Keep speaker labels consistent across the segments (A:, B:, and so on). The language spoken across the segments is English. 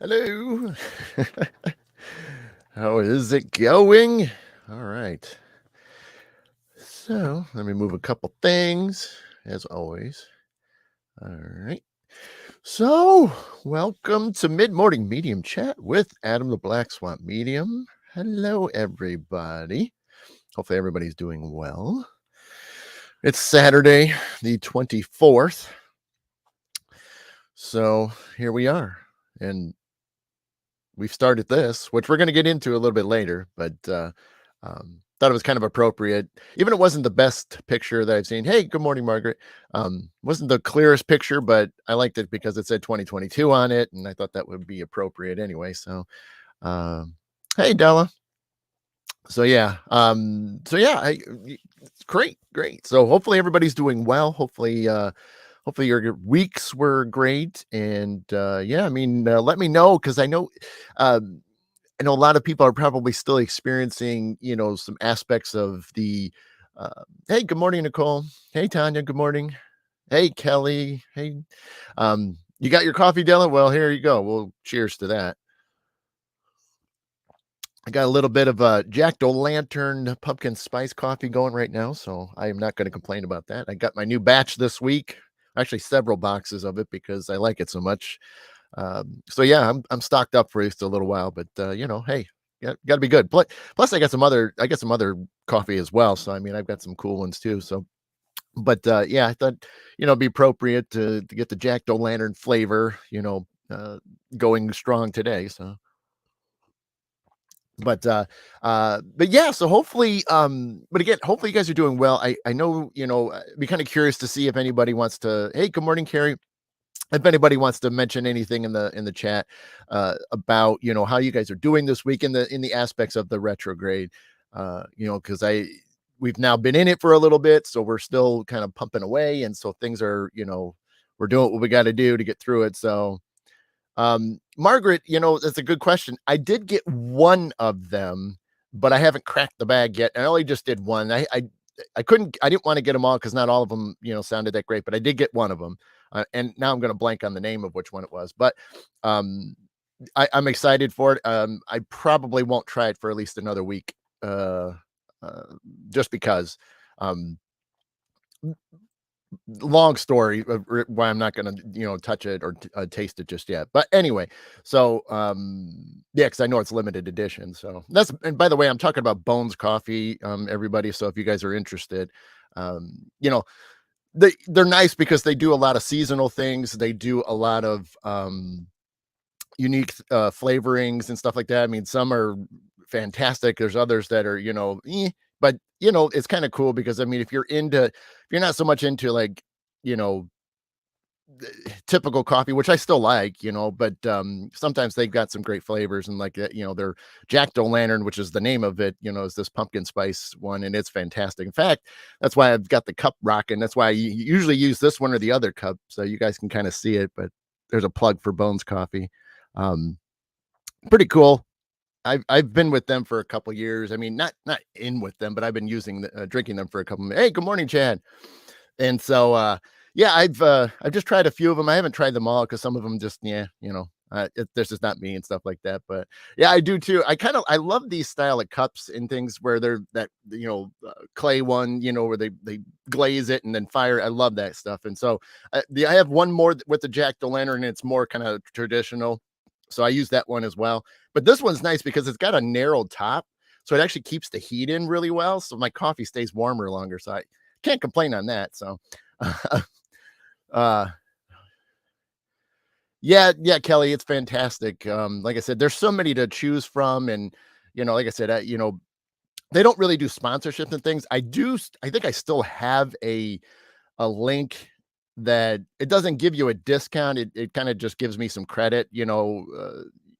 A: Hello. How is it going? All right. So let me move a couple things as always. All right. So, welcome to Mid Morning Medium Chat with Adam the Black Swamp Medium. Hello, everybody. Hopefully, everybody's doing well. It's Saturday, the 24th. So, here we are. And we've started this, which we're going to get into a little bit later, but thought it was kind of appropriate. Even it wasn't the best picture that I've seen. Hey, good morning, Margaret. Wasn't the clearest picture, but I liked it because it said 2022 on it, and I thought that would be appropriate anyway. So, hey, Della. Great. So hopefully everybody's doing well. Hopefully your weeks were great, and let me know because um, I know a lot of people are probably still experiencing, some aspects of the. Hey, good morning, Nicole. Hey, Tanya. Good morning. Hey, Kelly. Hey, you got your coffee, Dylan? Well, here you go. Well, cheers to that. I got a little bit of a Jack O'Lantern pumpkin spice coffee going right now, so I am not going to complain about that. I got my new batch this week, actually several boxes of it because I like it so much. I'm stocked up for at least a little while, but hey, got to be good. Plus, I got some other coffee as well. So I mean, I've got some cool ones too. So, I thought it'd be appropriate to get the Jack O'Lantern flavor, going strong today. So but yeah, so hopefully but again, hopefully you guys are doing well. I know, be kind of curious to see if anybody wants to. Hey, good morning, Carrie. If anybody wants to mention anything in the chat about how you guys are doing this week in the aspects of the retrograde, because we've now been in it for a little bit, so we're still kind of pumping away, and so things are, we're doing what we got to do to get through it. So Margaret, that's a good question. I did get one of them, but I haven't cracked the bag yet. I only just did one. I didn't want to get them all because not all of them, sounded that great, but I did get one of them. And now I'm going to blank on the name of which one it was, but um, I'm excited for it. I probably won't try it for at least another week, uh, uh, just because. Um, Long story of why I'm not gonna, touch it or taste it just yet. But anyway, so yeah, because I know it's limited edition. So that's, and by the way, I'm talking about Bones Coffee, everybody. So if you guys are interested, um, you know, they're nice because they do a lot of seasonal things. They do a lot of unique flavorings and stuff like that. I mean, some are fantastic. There's others that are, but it's kind of cool because I mean, if you're not so much into like, you know, typical coffee, which I still like, but sometimes they've got some great flavors and like their Jack O'Lantern, which is the name of it, is this pumpkin spice one, and it's fantastic. In fact, that's why I've got the cup rocking. That's why I usually use this one or the other cup, so you guys can kind of see it. But there's a plug for Bones Coffee. Um, Pretty cool. I've been with them for a couple years. I mean, not in with them, but I've been drinking them for a couple. Hey, good morning, Chad. And so, yeah, I've just tried a few of them. I haven't tried them all because some of them just, yeah, this is not me and stuff like that. But yeah, I do too. I love these style of cups and things where they're that clay one, where they glaze it and then fire. I love that stuff. And so, I have one more with the Jack O'Lantern, and it's more kind of traditional. So I use that one as well. But this one's nice because it's got a narrow top, so it actually keeps the heat in really well. So my coffee stays warmer longer. So I can't complain on that. So, uh, yeah, Kelly, it's fantastic. Like I said, there's so many to choose from, and like I said, they don't really do sponsorships and things. I think I still have a link that it doesn't give you a discount. It kind of just gives me some credit,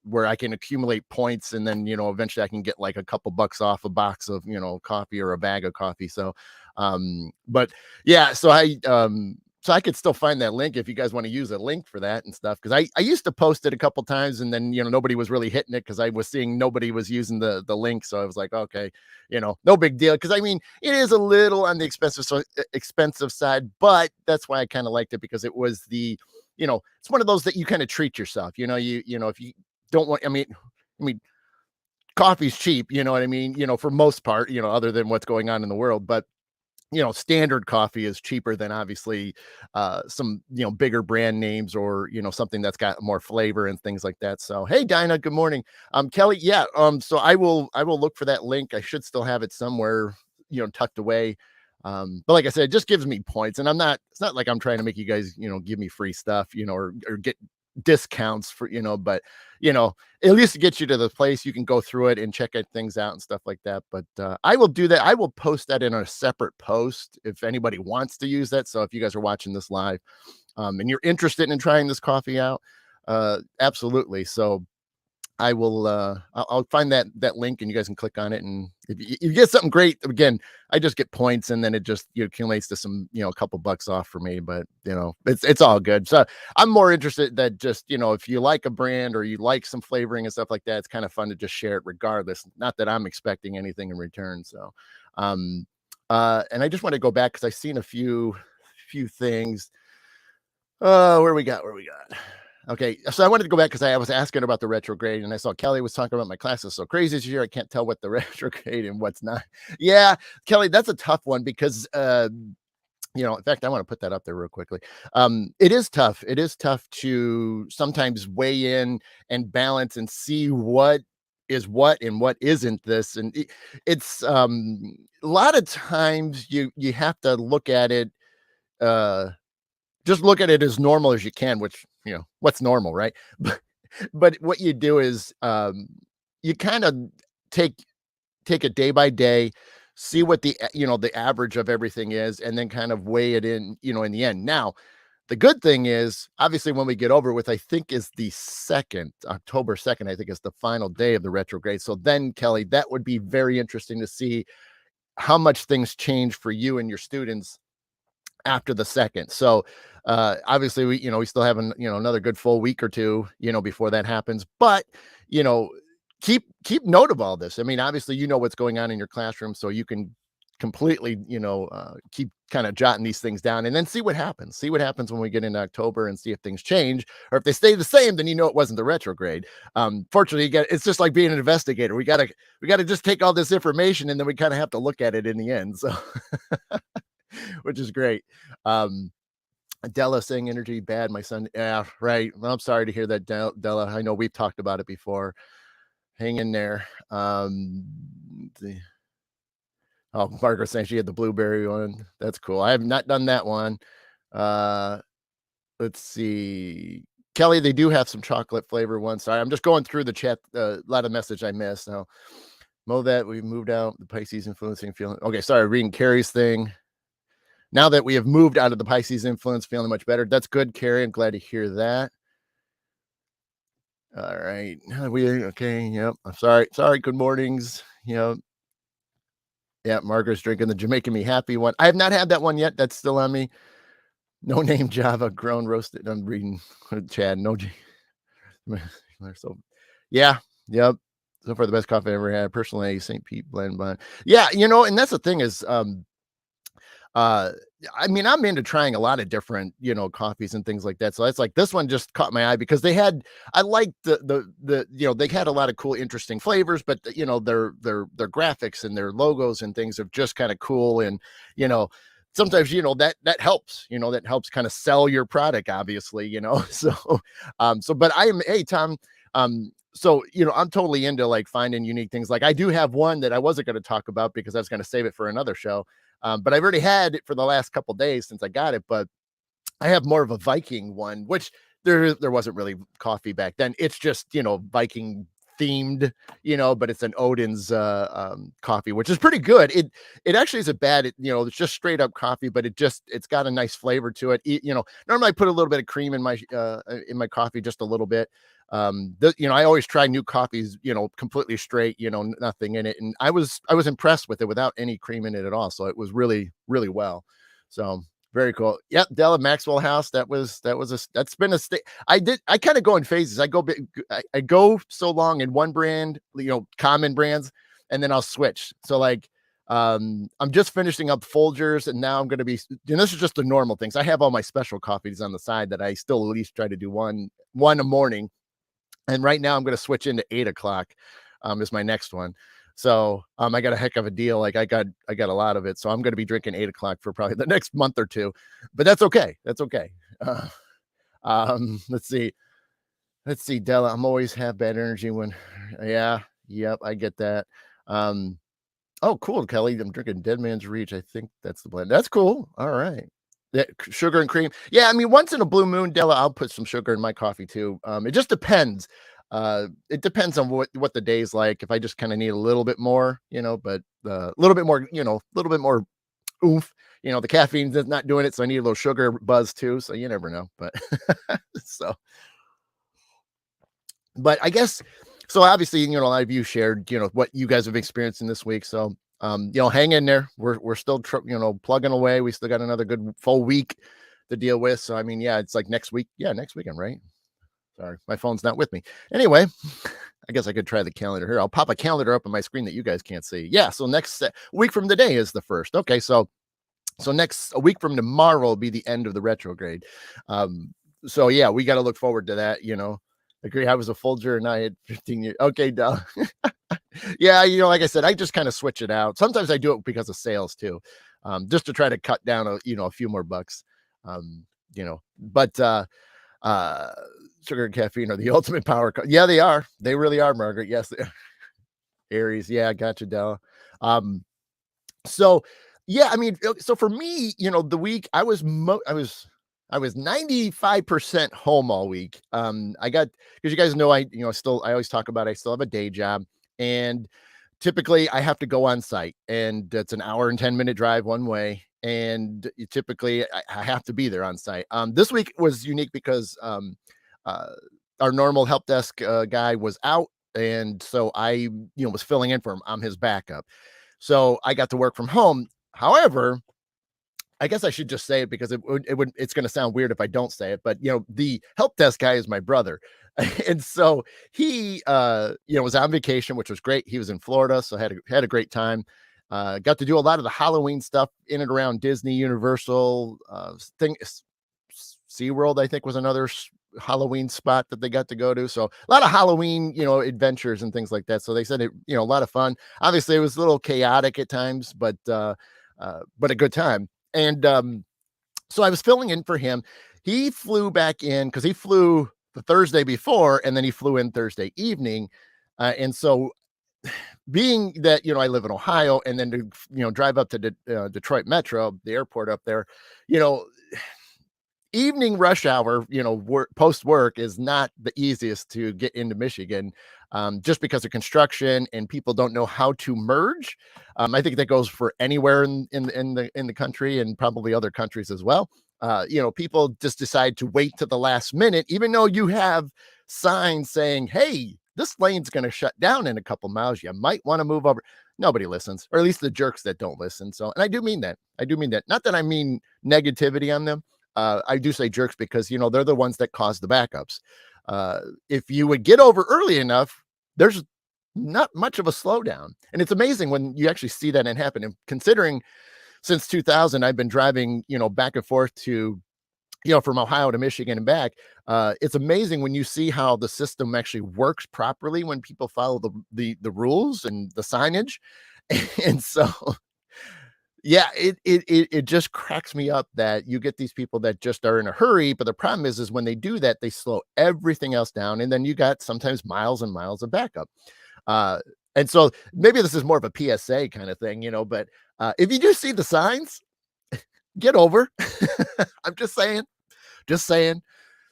A: where I can accumulate points, and then eventually I can get like a couple bucks off a box of coffee or a bag of coffee. So, but yeah, so I could still find that link if you guys want to use a link for that and stuff. Because I used to post it a couple times, and then nobody was really hitting it because I was seeing nobody was using the link. So I was like, okay, no big deal. Because I mean, it is a little on the expensive side, but that's why I kind of liked it because it was it's one of those that you kind of treat yourself. If you don't want, I mean, coffee's cheap, you know what I mean? For most part, other than what's going on in the world, but standard coffee is cheaper than obviously some, bigger brand names or, something that's got more flavor and things like that. So, hey, Dinah, good morning. Kelly, yeah. So I will look for that link. I should still have it somewhere, tucked away. But like I said, it just gives me points, and it's not like I'm trying to make you guys, give me free stuff, or get discounts for, but you know, at least to get you to the place you can go through it and check things out and stuff like that. But I will do that. I will post that in a separate post if anybody wants to use that. So if you guys are watching this live, and you're interested in trying this coffee out, absolutely. So I will I'll find that link, and you guys can click on it, and if you get something great, again, I just get points, and then it just accumulates to some, a couple bucks off for me. But it's all good. So I'm more interested that just, if you like a brand or you like some flavoring and stuff like that, it's kind of fun to just share it regardless. Not that I'm expecting anything in return. So and I just want to go back because I've seen a few things. Where we got? Okay, so I wanted to go back because I was asking about the retrograde, and I saw Kelly was talking about my classes so crazy this year. I can't tell what the retrograde and what's not. Yeah, Kelly, that's a tough one because in fact, I want to put that up there real quickly. It is tough. It is tough to sometimes weigh in and balance and see what is what and what isn't this. And it's a lot of times you have to look at it. Just look at it as normal as you can, which, what's normal, right? But what you do is, you kind of take it day by day, see what the average of everything is, and then kind of weigh it in, in the end. Now, the good thing is, obviously, when we get over with, I think is the October 2nd, I think is the final day of the retrograde. So then, Kelly, that would be very interesting to see how much things change for you and your students after the second. So obviously we still have another good full week or two, before that happens. But you know, keep note of all this. I mean, obviously what's going on in your classroom, so you can completely keep kind of jotting these things down and then see what happens. See what happens when we get into October and see if things change, or if they stay the same, then it wasn't the retrograde. Fortunately, it's just like being an investigator. We gotta just take all this information, and then we kind of have to look at it in the end. So which is great. Della saying energy bad, my son. Yeah, right. Well, I'm sorry to hear that, Della. I know we've talked about it before. Hang in there. Margaret saying she had the blueberry one. That's cool. I have not done that one. Let's see. Kelly, they do have some chocolate flavor ones. Sorry, I'm just going through the chat. A lot of message I missed. Now, that we moved out, the Pisces influencing feeling. Okay, sorry, reading Carrie's thing. Now that we have moved out of the Pisces influence, feeling much better. That's good, Carrie. I'm glad to hear that. All right. Okay. Yep. I'm sorry. Good mornings. Yep. Yeah. Margaret's drinking the Jamaican Me Happy one. I have not had that one yet. That's still on me. No name Java grown roasted. I'm reading Chad. No. So, yeah. Yep. So far, the best coffee I ever had. Personally, St. Pete blend bun. Yeah. And that's the thing is, I mean, I'm into trying a lot of different, coffees and things like that. So it's like this one just caught my eye because I liked they had a lot of cool, interesting flavors, but their graphics and their logos and things are just kind of cool. And, sometimes, that helps, that helps kind of sell your product, obviously, so, but hey, Tom, so, I'm totally into like finding unique things. Like I do have one that I wasn't going to talk about because I was going to save it for another show. But I've already had it for the last couple days since I got it. But I have more of a Viking one, which there wasn't really coffee back then. It's just, Viking themed, but it's an Odin's coffee, which is pretty good. It actually isn't bad. It's just straight up coffee, but it's got a nice flavor to it. Normally I put a little bit of cream in my coffee, just a little bit. I always try new coffees, completely straight, nothing in it. And I was impressed with it without any cream in it at all. So it was really, really well. So very cool. Yep. Della Maxwell House. That's been a state. I kind of go in phases. I go so long in one brand, common brands, and then I'll switch. So like, I'm just finishing up Folgers, and now I'm going to be, and this is just the normal things. I have all my special coffees on the side that I still at least try to do one a morning. And right now I'm going to switch into 8 o'clock, is my next one. So I got a heck of a deal. Like I got a lot of it. So I'm going to be drinking 8 o'clock for probably the next month or two, but that's okay. That's okay. Uh, let's see. Let's see, Della. I'm always have bad energy when, yeah, yep, I get that. Um, oh, cool, Kelly. I'm drinking Dead Man's Reach. I think that's the blend. That's cool. All right. Yeah, sugar and cream. Yeah, I mean, once in a blue moon, Della, I'll put some sugar in my coffee too. It just depends. It depends on what the day's like. If I just kind of need a little bit more, but a little bit more, a little bit more oomph. The caffeine's not doing it, so I need a little sugar buzz too. So you never know. But so, but I guess so. Obviously, a lot of you shared, what you guys have experienced in this week. So, hang in there. We're still, plugging away. We still got another good full week to deal with. So, I mean, yeah, it's like next week. Yeah, next weekend, right? Sorry, my phone's not with me. Anyway, I guess I could try the calendar here. I'll pop a calendar up on my screen that you guys can't see. Yeah, so next week from today is the first. Okay, so next a week from tomorrow will be the end of the retrograde. So yeah, we got to look forward to that. Agree. I was a Folger and I had 15 years. Okay, duh. Yeah, like I said, I just kind of switch it out. Sometimes I do it because of sales too, just to try to cut down a few more bucks. But uh sugar and caffeine are the ultimate power. Yeah, they are. They really are, Margaret. Yes, they are. Aries. Yeah, I got you, Della. So yeah, I mean, so for me, the week I was 95% home all week. I got, because you guys know, I always talk about, I still have a day job, and typically I have to go on site, and it's an hour and 10-minute drive one way. And typically I have to be there on site. This week was unique because, uh, our normal help desk guy was out. And so I, was filling in for him. I'm his backup. So I got to work from home. However, I guess I should just say it because it's going to sound weird if I don't say it, but the help desk guy is my brother. And so he was on vacation, which was great. He was in Florida, so had a great time. Got to do a lot of the Halloween stuff in and around Disney, Universal, SeaWorld, I think, was another Halloween spot that they got to go to. So a lot of Halloween, adventures and things like that. So they said it, a lot of fun. Obviously, it was a little chaotic at times, but a good time. And so I was filling in for him. He flew back in because he flew the Thursday before, and then he flew in Thursday evening. And so being that, I live in Ohio, and then to, drive up to Detroit Metro, the airport up there, evening rush hour, post work is not the easiest to get into Michigan, just because of construction and people don't know how to merge. I think that goes for anywhere in the country, and probably other countries as well. People just decide to wait to the last minute, even though you have signs saying, "Hey, this lane's going to shut down in a couple miles. You might want to move over." Nobody listens, or at least the jerks that don't listen. So, and I do mean that. I do mean that. Not that I mean negativity on them. I do say jerks because, they're the ones that cause the backups. If you would get over early enough, there's not much of a slowdown. And it's amazing when you actually see that and happen. And considering since 2000, I've been driving, back and forth to, from Ohio to Michigan and back. It's amazing when you see how the system actually works properly when people follow the rules and the signage. And so yeah, it just cracks me up that you get these people that just are in a hurry, but the problem is when they do that, they slow everything else down, and then you got sometimes miles and miles of backup. Uh, and so maybe this is more of a PSA kind of thing, but if you do see the signs, get over. I'm just saying.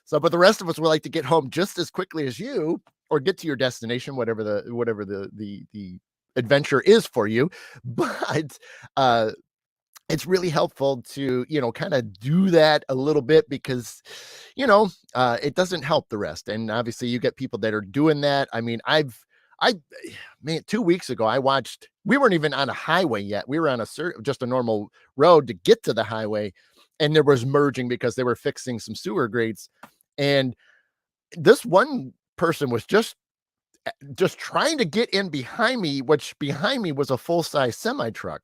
A: So, but the rest of us would like to get home just as quickly as you, or get to your destination, whatever the adventure is for you. But it's really helpful to, kind of do that a little bit because, it doesn't help the rest. And obviously you get people that are doing that. I mean, man, 2 weeks ago, we weren't even on a highway yet. We were on just a normal road to get to the highway, and there was merging because they were fixing some sewer grates. And this one person was just trying to get in behind me, which behind me was a full-size semi-truck.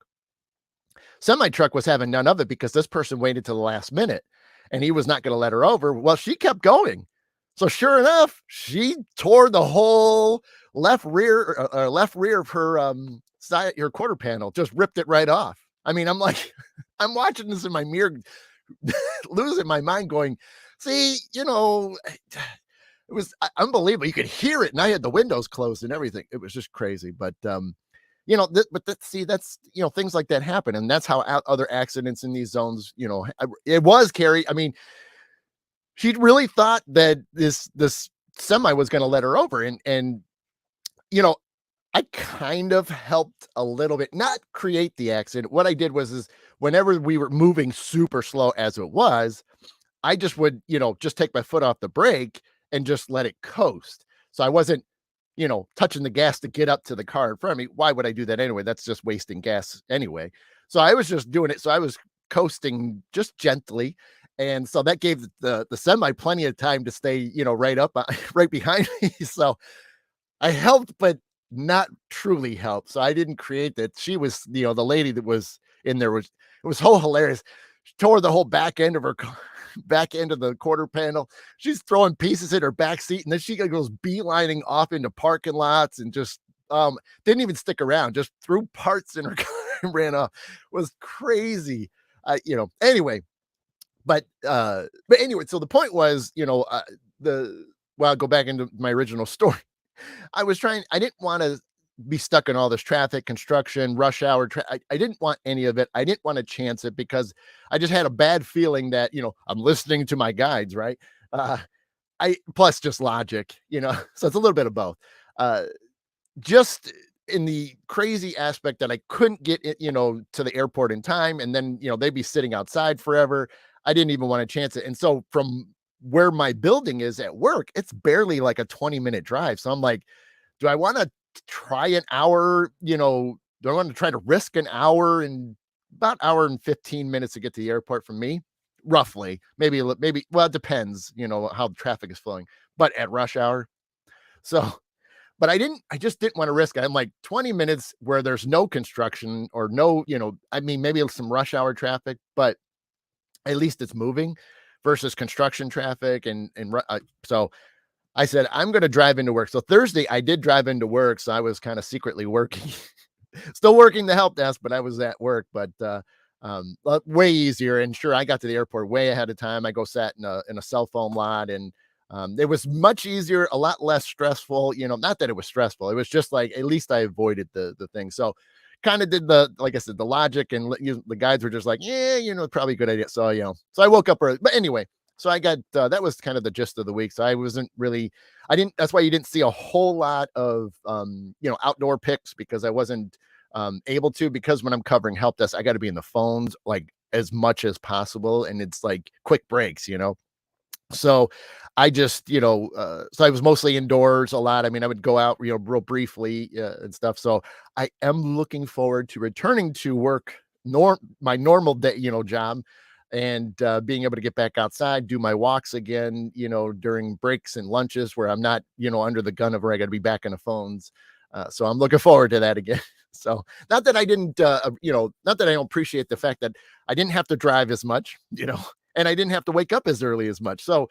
A: Semi-truck was having none of it because this person waited till the last minute, and he was not going to let her over. Well, she kept going. So sure enough, she tore the whole left rear of her side, your quarter panel, just ripped it right off. I mean, I'm like, I'm watching this in my mirror, losing my mind, going, see, it was unbelievable. You could hear it, and I had the windows closed and everything. It was just crazy. But see, that's things like that happen, and that's how other accidents in these zones. It was Carrie. I mean, she really thought that this semi was going to let her over, and you know, I kind of helped a little bit, not create the accident. What I did was is whenever we were moving super slow as it was, I just would, just take my foot off the brake and just let it coast. So I wasn't, touching the gas to get up to the car in front of me. Why would I do that anyway? That's just wasting gas anyway. So I was just doing it. So I was coasting just gently. And so that gave the semi plenty of time to stay, right up, right behind me. So I helped, but not truly helped. So I didn't create that. She was, the lady that was in there it was so hilarious. She tore the whole back end of her car, back end of the quarter panel. She's throwing pieces in her back seat, and then she goes beelining off into parking lots and just didn't even stick around, just threw parts in her car and ran off. It was crazy. Anyway, but anyway, so the point was, the well, I'll go back into my original story. I didn't want to be stuck in all this traffic, construction, rush hour. I didn't want any of it. I didn't want to chance it because I just had a bad feeling that, I'm listening to my guides, right? Uh, plus just logic, so it's a little bit of both. Uh, just in the crazy aspect that I couldn't get it, to the airport in time. And then, they'd be sitting outside forever. I didn't even want to chance it. And so from where my building is at work, it's barely like a 20-minute drive. So I'm like, do I want to try an hour? Do I want to try to risk an hour and about hour and 15 minutes to get to the airport from me? Roughly, maybe, well, it depends, how the traffic is flowing, but at rush hour. So, but I just didn't want to risk it. I'm like 20 minutes where there's no construction or no, I mean, maybe some rush hour traffic, but at least it's moving versus construction traffic. So I said, I'm going to drive into work. So Thursday, I did drive into work. So I was kind of secretly working, still working the help desk, but I was at work. But way easier. And sure, I got to the airport way ahead of time. I go sat in a cell phone lot, and it was much easier, a lot less stressful. Not that it was stressful. It was just like at least I avoided the thing. So kind of did like I said, the logic, and the guides were just like, yeah, probably a good idea. So so I woke up early. But anyway, so I got that was kind of the gist of the week. So I wasn't really, I didn't. That's why you didn't see a whole lot of outdoor pics, because I wasn't able to, because when I'm covering help desk, I got to be in the phones like as much as possible, and it's like quick breaks. So I just, so I was mostly indoors a lot. I mean, I would go out, real briefly and stuff. So I am looking forward to returning to work, my normal day, job, and being able to get back outside, do my walks again, during breaks and lunches where I'm not, under the gun of where I got to be back on the phones. So I'm looking forward to that again. So not that I didn't, not that I don't appreciate the fact that I didn't have to drive as much, and I didn't have to wake up as early as much. So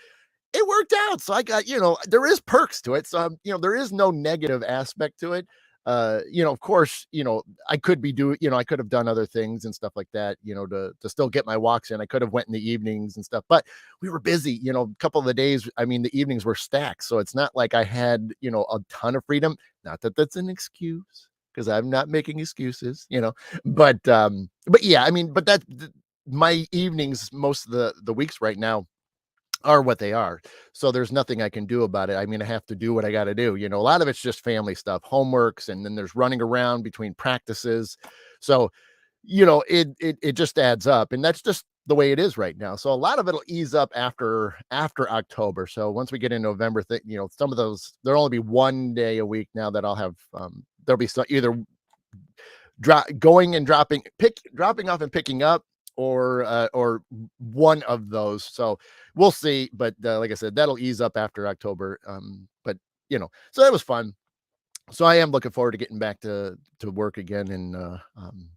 A: it worked out. So I got, there is perks to it. So, there is no negative aspect to it. Of course, I could be doing, I could have done other things and stuff like that, to still get my walks in. I could have went in the evenings and stuff, but we were busy, a couple of the days. I mean, the evenings were stacked. So it's not like I had, a ton of freedom. Not that that's an excuse, because I'm not making excuses, but yeah, I mean, but my evenings, most of the weeks right now are what they are. So there's nothing I can do about it. I mean, I have to do what I got to do. A lot of it's just family stuff, homeworks, and then there's running around between practices. So, it just adds up, and that's just the way it is right now. So a lot of it'll ease up after October. So once we get in November, some of those, there'll only be one day a week now that I'll have, there'll be either going and dropping off and picking up, or one of those. So we'll see. But like I said, that'll ease up after October. But so that was fun. So I am looking forward to getting back to work again and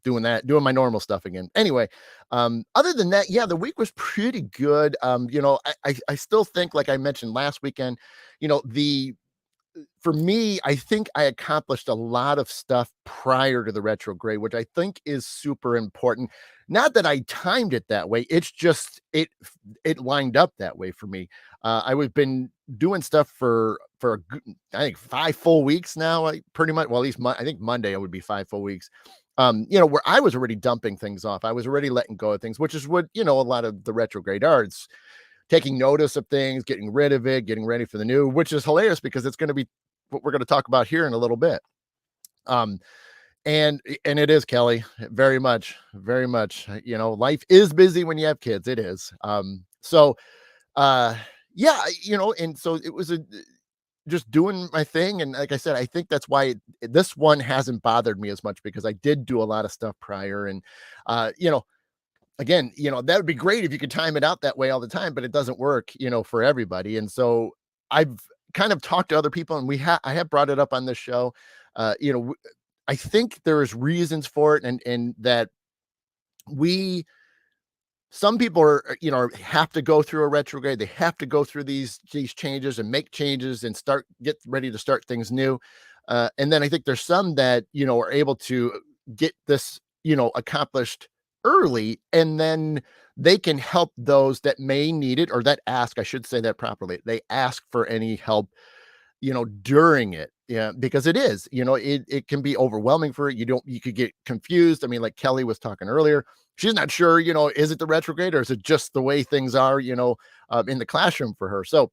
A: doing my normal stuff again. Anyway, other than that, yeah, the week was pretty good. I still think, like I mentioned last weekend, the for me, I think I accomplished a lot of stuff prior to the retrograde, which I think is super important. Not that I timed it that way, it's just it lined up that way for me. I have been doing stuff for I think 5 full weeks now. I pretty much, well, at least I think Monday it would be 5 full weeks. Where I was already dumping things off, I was already letting go of things, which is what a lot of the retrograde arts taking notice of things, getting rid of it, getting ready for the new, which is hilarious because it's going to be what we're going to talk about here in a little bit. Um, and it is, Kelly, very much, very much. Life is busy when you have kids. It is. So yeah, and so it was just doing my thing, and like I said, I think that's why this one hasn't bothered me as much because I did do a lot of stuff prior, and uh, you know, again, that would be great if you could time it out that way all the time, but it doesn't work, for everybody. And so I've kind of talked to other people, and I have brought it up on this show. I think there's reasons for it, and that we some people have to go through a retrograde. They have to go through these changes and make changes and get ready to start things new. And then I think there's some that are able to get this accomplished early, and then they can help those that may need it, or that ask. I should say that properly. They ask for any help during it. Yeah, because it can be overwhelming for it. You could get confused. I mean, like Kelly was talking earlier, she's not sure, is it the retrograde or is it just the way things are, in the classroom for her. So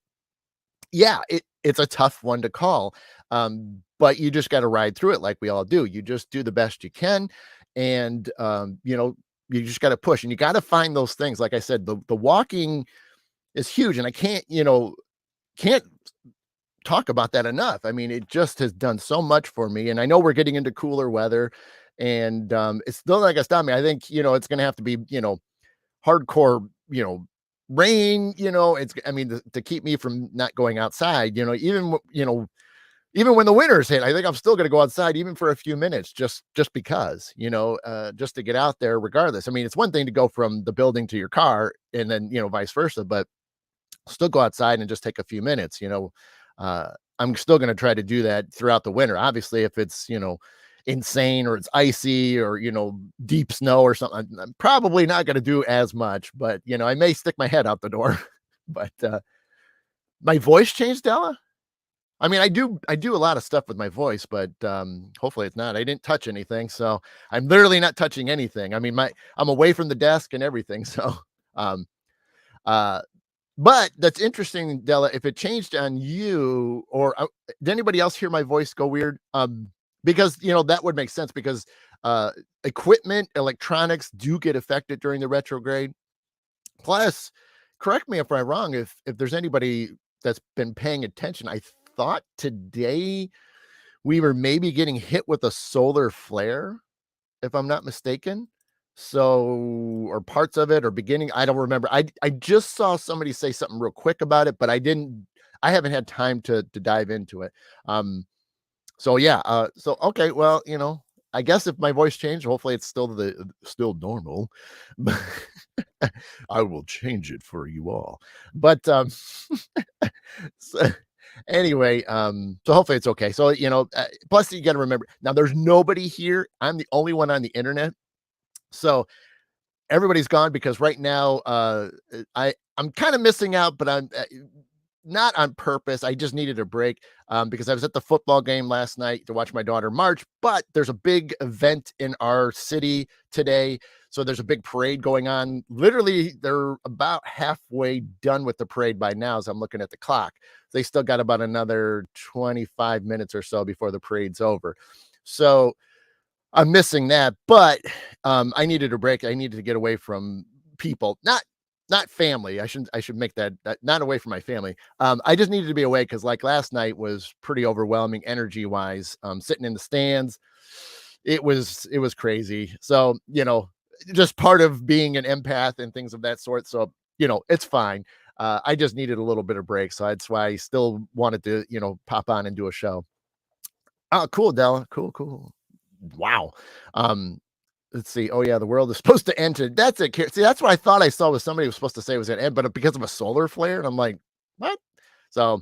A: yeah, it's a tough one to call. But you just got to ride through it like we all do. You just do the best you can. And, you just got to push, and you got to find those things. Like I said, the walking is huge, and I can't talk about that enough. I mean, it just has done so much for me. And I know we're getting into cooler weather, and it's still not gonna stop me. I think, it's gonna have to be, hardcore, rain, it's I mean, to keep me from not going outside, even when the winters hit, I think I'm still gonna go outside even for a few minutes, just because, just to get out there regardless. I mean, it's one thing to go from the building to your car and then, vice versa, but still go outside and just take a few minutes. Uh, I'm still going to try to do that throughout the winter. Obviously, if it's, insane or it's icy or, deep snow or something, I'm probably not going to do as much, but, I may stick my head out the door. But my voice changed, Della. I mean, I do a lot of stuff with my voice, but hopefully it's not. I didn't touch anything, so I'm literally not touching anything. I mean, I'm away from the desk and everything. So um uh but that's interesting, Della, if it changed on you, or did anybody else hear my voice go weird? Because, that would make sense because, uh, equipment, electronics do get affected during the retrograde. Plus, correct me if I'm wrong, if there's anybody that's been paying attention, I thought today we were maybe getting hit with a solar flare, if I'm not mistaken. So, or parts of it or beginning, I don't remember. I just saw somebody say something real quick about it, but I haven't had time to dive into it. So yeah, so okay, well, I guess if my voice changed, hopefully it's still normal. But I will change it for you all. But so, anyway, so hopefully it's okay. So, plus you got to remember now there's nobody here. I'm the only one on the internet. So everybody's gone because right now, I'm kind of missing out, but I'm not on purpose. I just needed a break because I was at the football game last night to watch my daughter march. But there's a big event in our city today, so there's a big parade going on. Literally, they're about halfway done with the parade by now. As I'm looking at the clock, they still got about another 25 minutes or so before the parade's over. So I'm missing that, but I needed a break. I needed to get away from people, not family. I should make that not away from my family. I just needed to be away because like last night was pretty overwhelming energy wise. Sitting in the stands, it was crazy. So just part of being an empath and things of that sort. So it's fine. I just needed a little bit of break, so that's why I still wanted to pop on and do a show. Oh, cool, Della. Cool, cool. Wow. Um, let's see. Oh, yeah, the world is supposed to end to that's it. See, that's what I thought I saw was somebody was supposed to say it was gonna end, but because of a solar flare, and I'm like, "What?" So,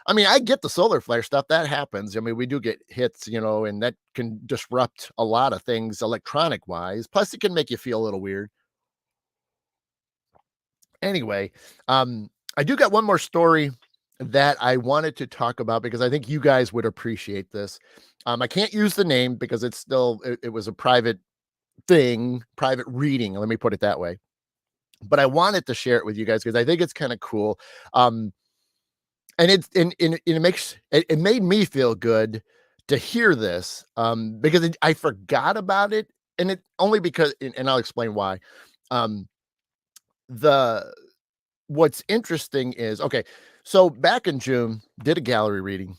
A: I mean, I get the solar flare stuff, that happens. I mean, we do get hits, and that can disrupt a lot of things electronic wise. Plus, it can make you feel a little weird. Anyway, I do got one more story that I wanted to talk about because I think you guys would appreciate this. I can't use the name because it was a private thing, private reading. Let me put it that way. But I wanted to share it with you guys because I think it's kind of cool. Um, and it made me feel good to hear this because I forgot about it, and it only because and I'll explain why. Um, the What's interesting is okay, so back in June, did a gallery reading,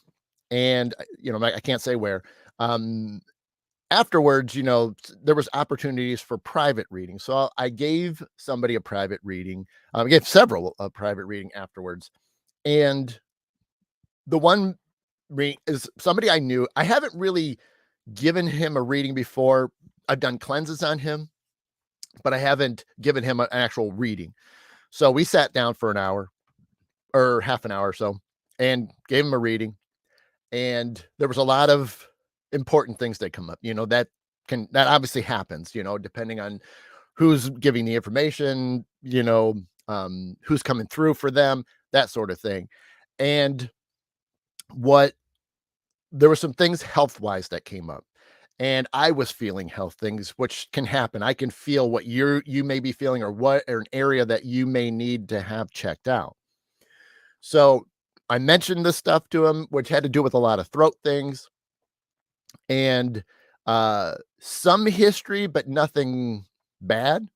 A: and I can't say where. Um, Afterwards, there was opportunities for private reading, so I gave somebody a private reading. I gave several a private reading afterwards, and the one reading is somebody I knew. I haven't really given him a reading before. I've done cleanses on him, but I haven't given him an actual reading. So we sat down for an hour or half an hour or so and gave him a reading. And there was a lot of important things that come up, that obviously happens, depending on who's giving the information, who's coming through for them, that sort of thing. And what there were some things health wise that came up. And I was feeling health things, which can happen. I can feel what you may be feeling or an area that you may need to have checked out. So I mentioned this stuff to him, which had to do with a lot of throat things and some history, but nothing bad.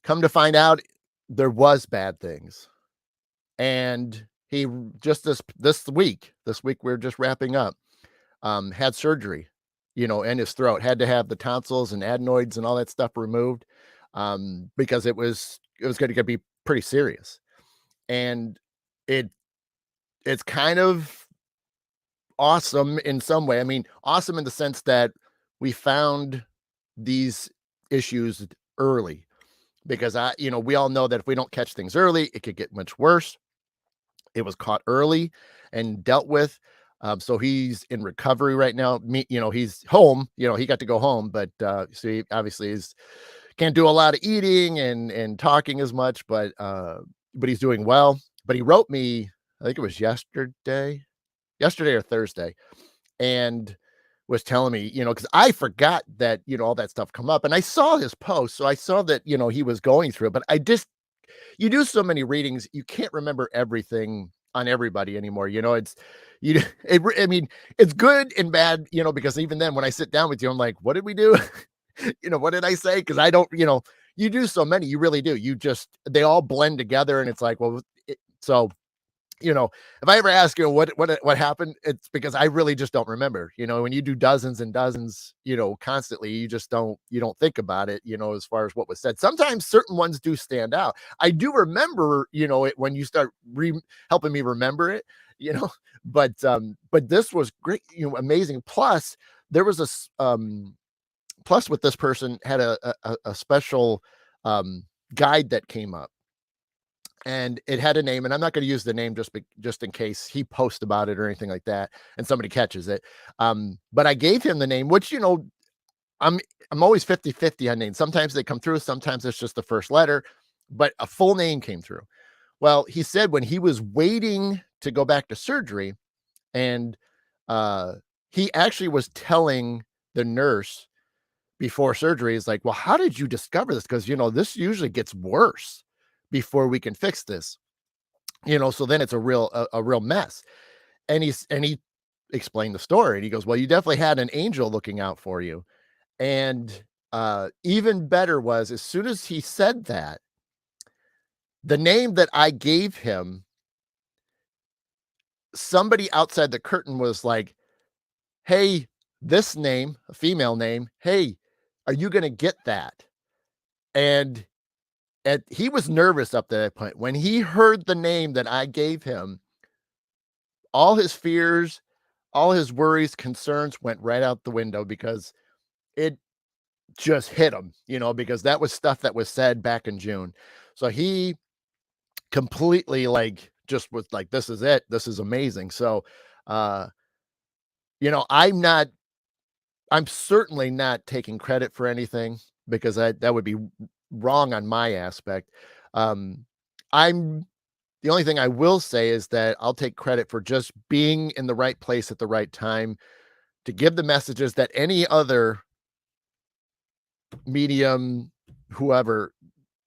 A: Come to find out, there was bad things. And he just this week we're just wrapping up, had surgery, in his throat, had to have the tonsils and adenoids and all that stuff removed, because it was going to be pretty serious. And it it's kind of awesome in some way. I mean, awesome in the sense that we found these issues early because we all know that if we don't catch things early, it could get much worse. It was caught early and dealt with. So he's in recovery right now. He's home. He got to go home, but so he obviously is can't do a lot of eating and talking as much, but he's doing well. But he wrote me, I think it was yesterday or Thursday, and was telling me, because I forgot that, all that stuff come up. And I saw his post. So I saw that, he was going through it, but you do so many readings, you can't remember everything on everybody anymore. I mean, it's good and bad, because even then when I sit down with you, I'm like, what did we do? What did I say? Because I don't, you do so many, you really do. They all blend together and it's like, well, so if I ever ask you what happened, it's because I really just don't remember. When you do dozens and dozens, constantly, you don't think about it, as far as what was said. Sometimes certain ones do stand out. I do remember, it when you start helping me remember it, you know, but this was great, amazing. Plus, there was plus with this person had a special guide that came up, and it had a name, and I'm not going to use the name just in case he posts about it or anything like that and somebody catches it. But I gave him the name, which I'm I'm always 50-50 on names. Sometimes they come through, sometimes it's just the first letter, but a full name came through. Well, he said when he was waiting to go back to surgery, and uh he actually was telling the nurse before surgery, is like, well, how did you discover this? Because this usually gets worse before we can fix this. So then it's a real mess. And he explained the story, and he goes, well, you definitely had an angel looking out for you. And even better was, as soon as he said that, the name that I gave him, somebody outside the curtain was like, hey, this name, a female name, hey, are you going to get that? And he was nervous up to that point. When he heard the name that I gave him, all his fears, all his worries, concerns went right out the window because it just hit him, because that was stuff that was said back in June. So he completely just was like, this is it. This is amazing. So, uh, I'm certainly not taking credit for anything because that would be wrong on my aspect. Um, I'm the only thing I will say is that I'll take credit for just being in the right place at the right time to give the messages that any other medium, whoever,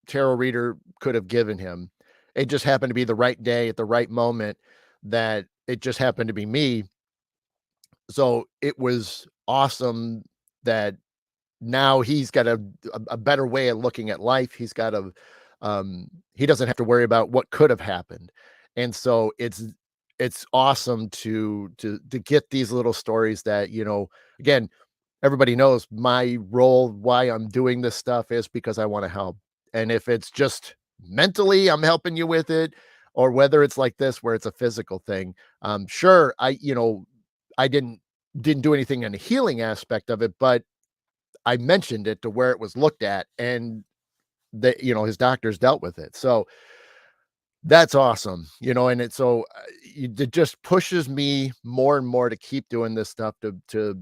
A: tarot reader could have given him. It just happened to be the right day at the right moment that it just happened to be me. So it was awesome that now he's got a better way of looking at life. He doesn't have to worry about what could have happened. And so it's awesome to get these little stories that, again, everybody knows my role, why I'm doing this stuff is because I want to help. And if it's just mentally I'm helping you with it, or whether it's like this where it's a physical thing, sure, I didn't do anything in the healing aspect of it, but I mentioned it to where it was looked at, and that, his doctors dealt with it. So that's awesome, and it just pushes me more and more to keep doing this stuff to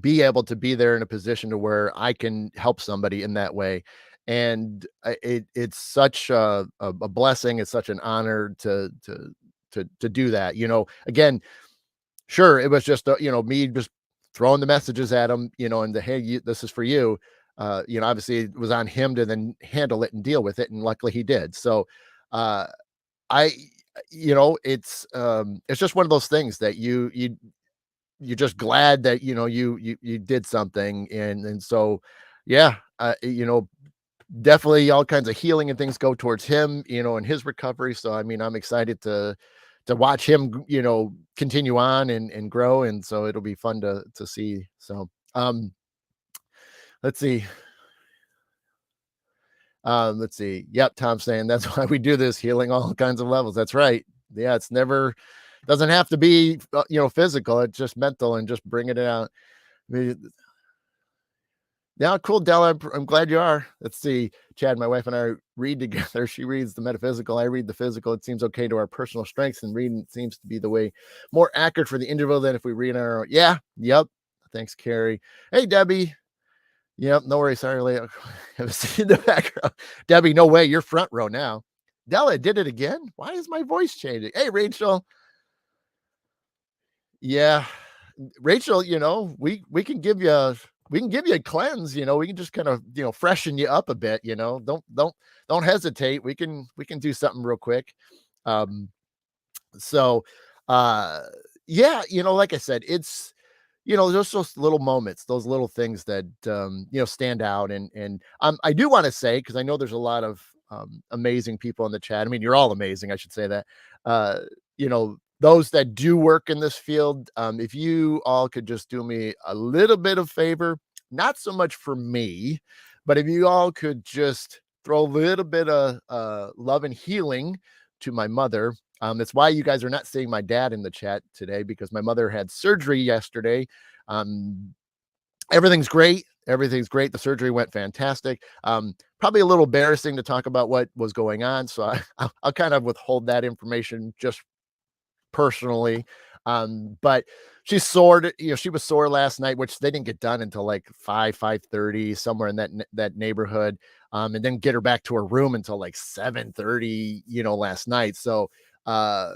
A: be able to be there in a position to where I can help somebody in that way. And it's such a blessing. It's such an honor to do that. Again, sure, it was just, me just throwing the messages at him, and "Hey, this is for you." Obviously it was on him to then handle it and deal with it, and luckily he did. So, uh, I it's just one of those things that you're just glad that, you did something, and so, yeah, definitely all kinds of healing and things go towards him, and his recovery. So, I mean, I'm excited to watch him, continue on and grow, and so it'll be fun to see. So, let's see. Let's see. Yep, Tom's saying that's why we do this, healing all kinds of levels. That's right. Yeah, it's never doesn't have to be physical. It's just mental and just bringing it out. I Yeah, cool, Della. I'm glad you are. Let's see. Chad, my wife and I read together. She reads the metaphysical. I read the physical. It seems okay to our personal strengths, and reading seems to be the way more accurate for the individual than if we read our own. Yeah. Yep. Thanks, Carrie. Hey, Debbie. Yep. No worries. Sorry, Leah. Have a seat in the background. Debbie, no way. You're front row now. Della did it again. Why is my voice changing? Hey, Rachel. Yeah. Rachel, we can give you a cleanse, we can just kind of, freshen you up a bit, don't hesitate. We can do something real quick. Um, so uh yeah, like I said, it's just those little moments, those little things that stand out. And I do want to say, because I know there's a lot of amazing people in the chat. I mean, you're all amazing, I should say that. Those that do work in this field, if you all could just do me a little bit of favor, not so much for me, but if you all could just throw a little bit of love and healing to my mother. That's why you guys are not seeing my dad in the chat today, because my mother had surgery yesterday. Um, everything's great. Everything's great. The surgery went fantastic. Probably a little embarrassing to talk about what was going on, so I'll kind of withhold that information just personally. But she's sore. She was sore last night, which they didn't get done until like 5:30, somewhere in that neighborhood. And then get her back to her room until like 7:30, last night. So, uh,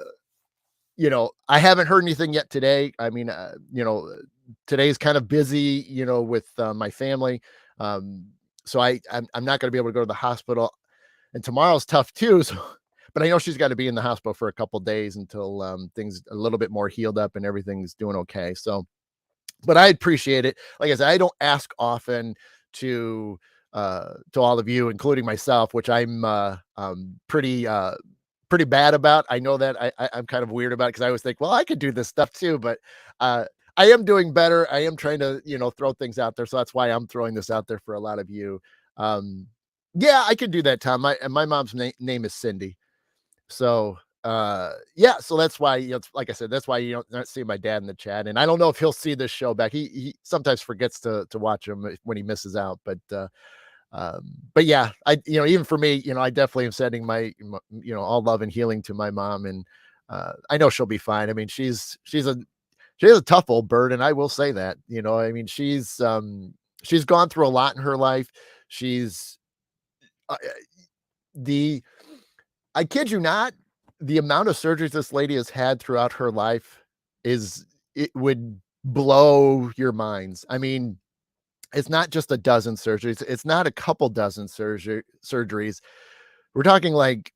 A: I haven't heard anything yet today. I mean, today's kind of busy, with my family. Um, so I'm not going to be able to go to the hospital, and tomorrow's tough too. So, but I know she's got to be in the hospital for a couple days until things a little bit more healed up and everything's doing okay. So, but I appreciate it. Like I said, I don't ask often to all of you, including myself, which I'm pretty bad about. I know that I'm kind of weird about it, because I always think, well, I could do this stuff too, but uh I am doing better. I am trying to, throw things out there. So that's why I'm throwing this out there for a lot of you. Um, yeah, I can do that, Tom. My mom's name is Cindy. So Yeah, so that's why, like I said, that's why you don't not see my dad in the chat, and I don't know if he'll see this show back. He sometimes forgets to watch them when he misses out, but yeah, even for me, I definitely am sending all love and healing to my mom, and I know she'll be fine. I mean, she's a tough old bird, and I will say that. I mean, she's gone through a lot in her life. She's the I kid you not, the amount of surgeries this lady has had throughout her life it would blow your minds. I mean, it's not just a dozen surgeries. It's not a couple dozen surgeries. We're talking like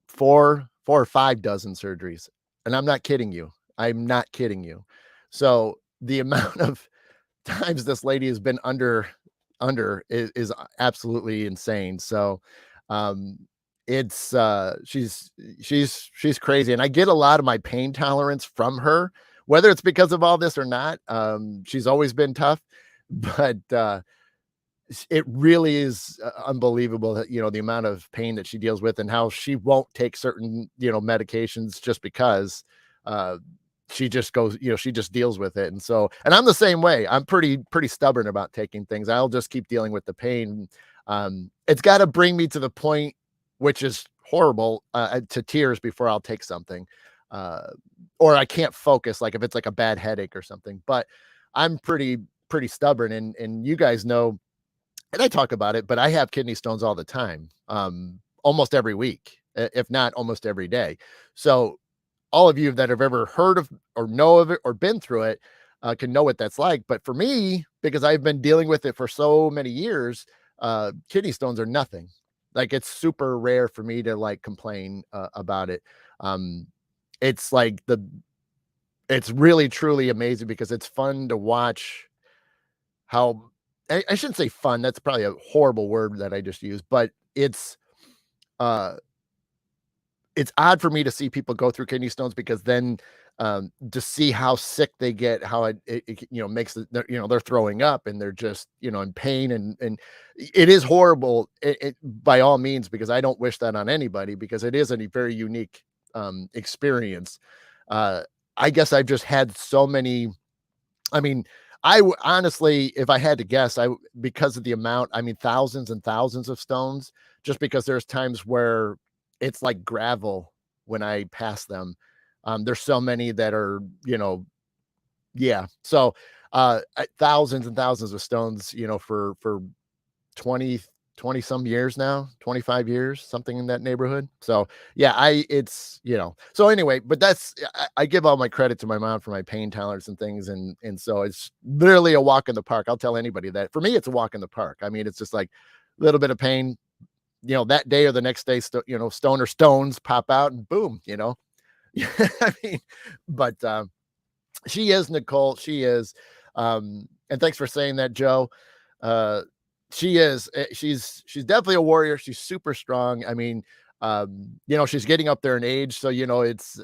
A: four or 5 dozen surgeries. And I'm not kidding you. I'm not kidding you. So the amount of times this lady has been under is absolutely insane. So um it's she's crazy, and I get a lot of my pain tolerance from her, whether it's because of all this or not. She's always been tough, but it really is unbelievable that the amount of pain that she deals with, and how she won't take certain medications just because uh she just goes, she just deals with it. And I'm the same way. I'm pretty stubborn about taking things. I'll just keep dealing with the pain. It's got to bring me to the point, which is horrible, to tears before I'll take something, uh or I can't focus, like if it's like a bad headache or something. But I'm pretty stubborn, and you guys know, and I talk about it, but I have kidney stones all the time, almost every week, if not almost every day. So all of you that have ever heard of or know of it or been through it can know what that's like. But for me, because I've been dealing with it for so many years, kidney stones are nothing. Like, it's super rare for me to like complain about it. Um, it's like it's really truly amazing, because it's fun to watch how I shouldn't say fun. That's probably a horrible word that I just used, but uh it's odd for me to see people go through kidney stones, because then to see how sick they get, how it makes they're throwing up, and they're just in pain, and it is horrible, by all means, because I don't wish that on anybody, because it is a very unique experience. uh I guess I've just had so many. I mean, honestly, if I had to guess, because of the amount, I mean, thousands and thousands of stones, just because there's times where it's like gravel when I pass them. There's so many that are, yeah. So, thousands and thousands of stones, for 20 20 some years now, 25 years, something in that neighborhood. So yeah, so anyway, but I give all my credit to my mom for my pain tolerance and things. And so it's literally a walk in the park. I'll tell anybody that. For me, it's a walk in the park. I mean, it's just like a little bit of pain, that day or the next day, stone or stones pop out, and boom. I mean, but she is, Nicole. She is. And thanks for saying that, Joe. Uh, she is. She's definitely a warrior. She's super strong. I mean, she's getting up there in age, so it's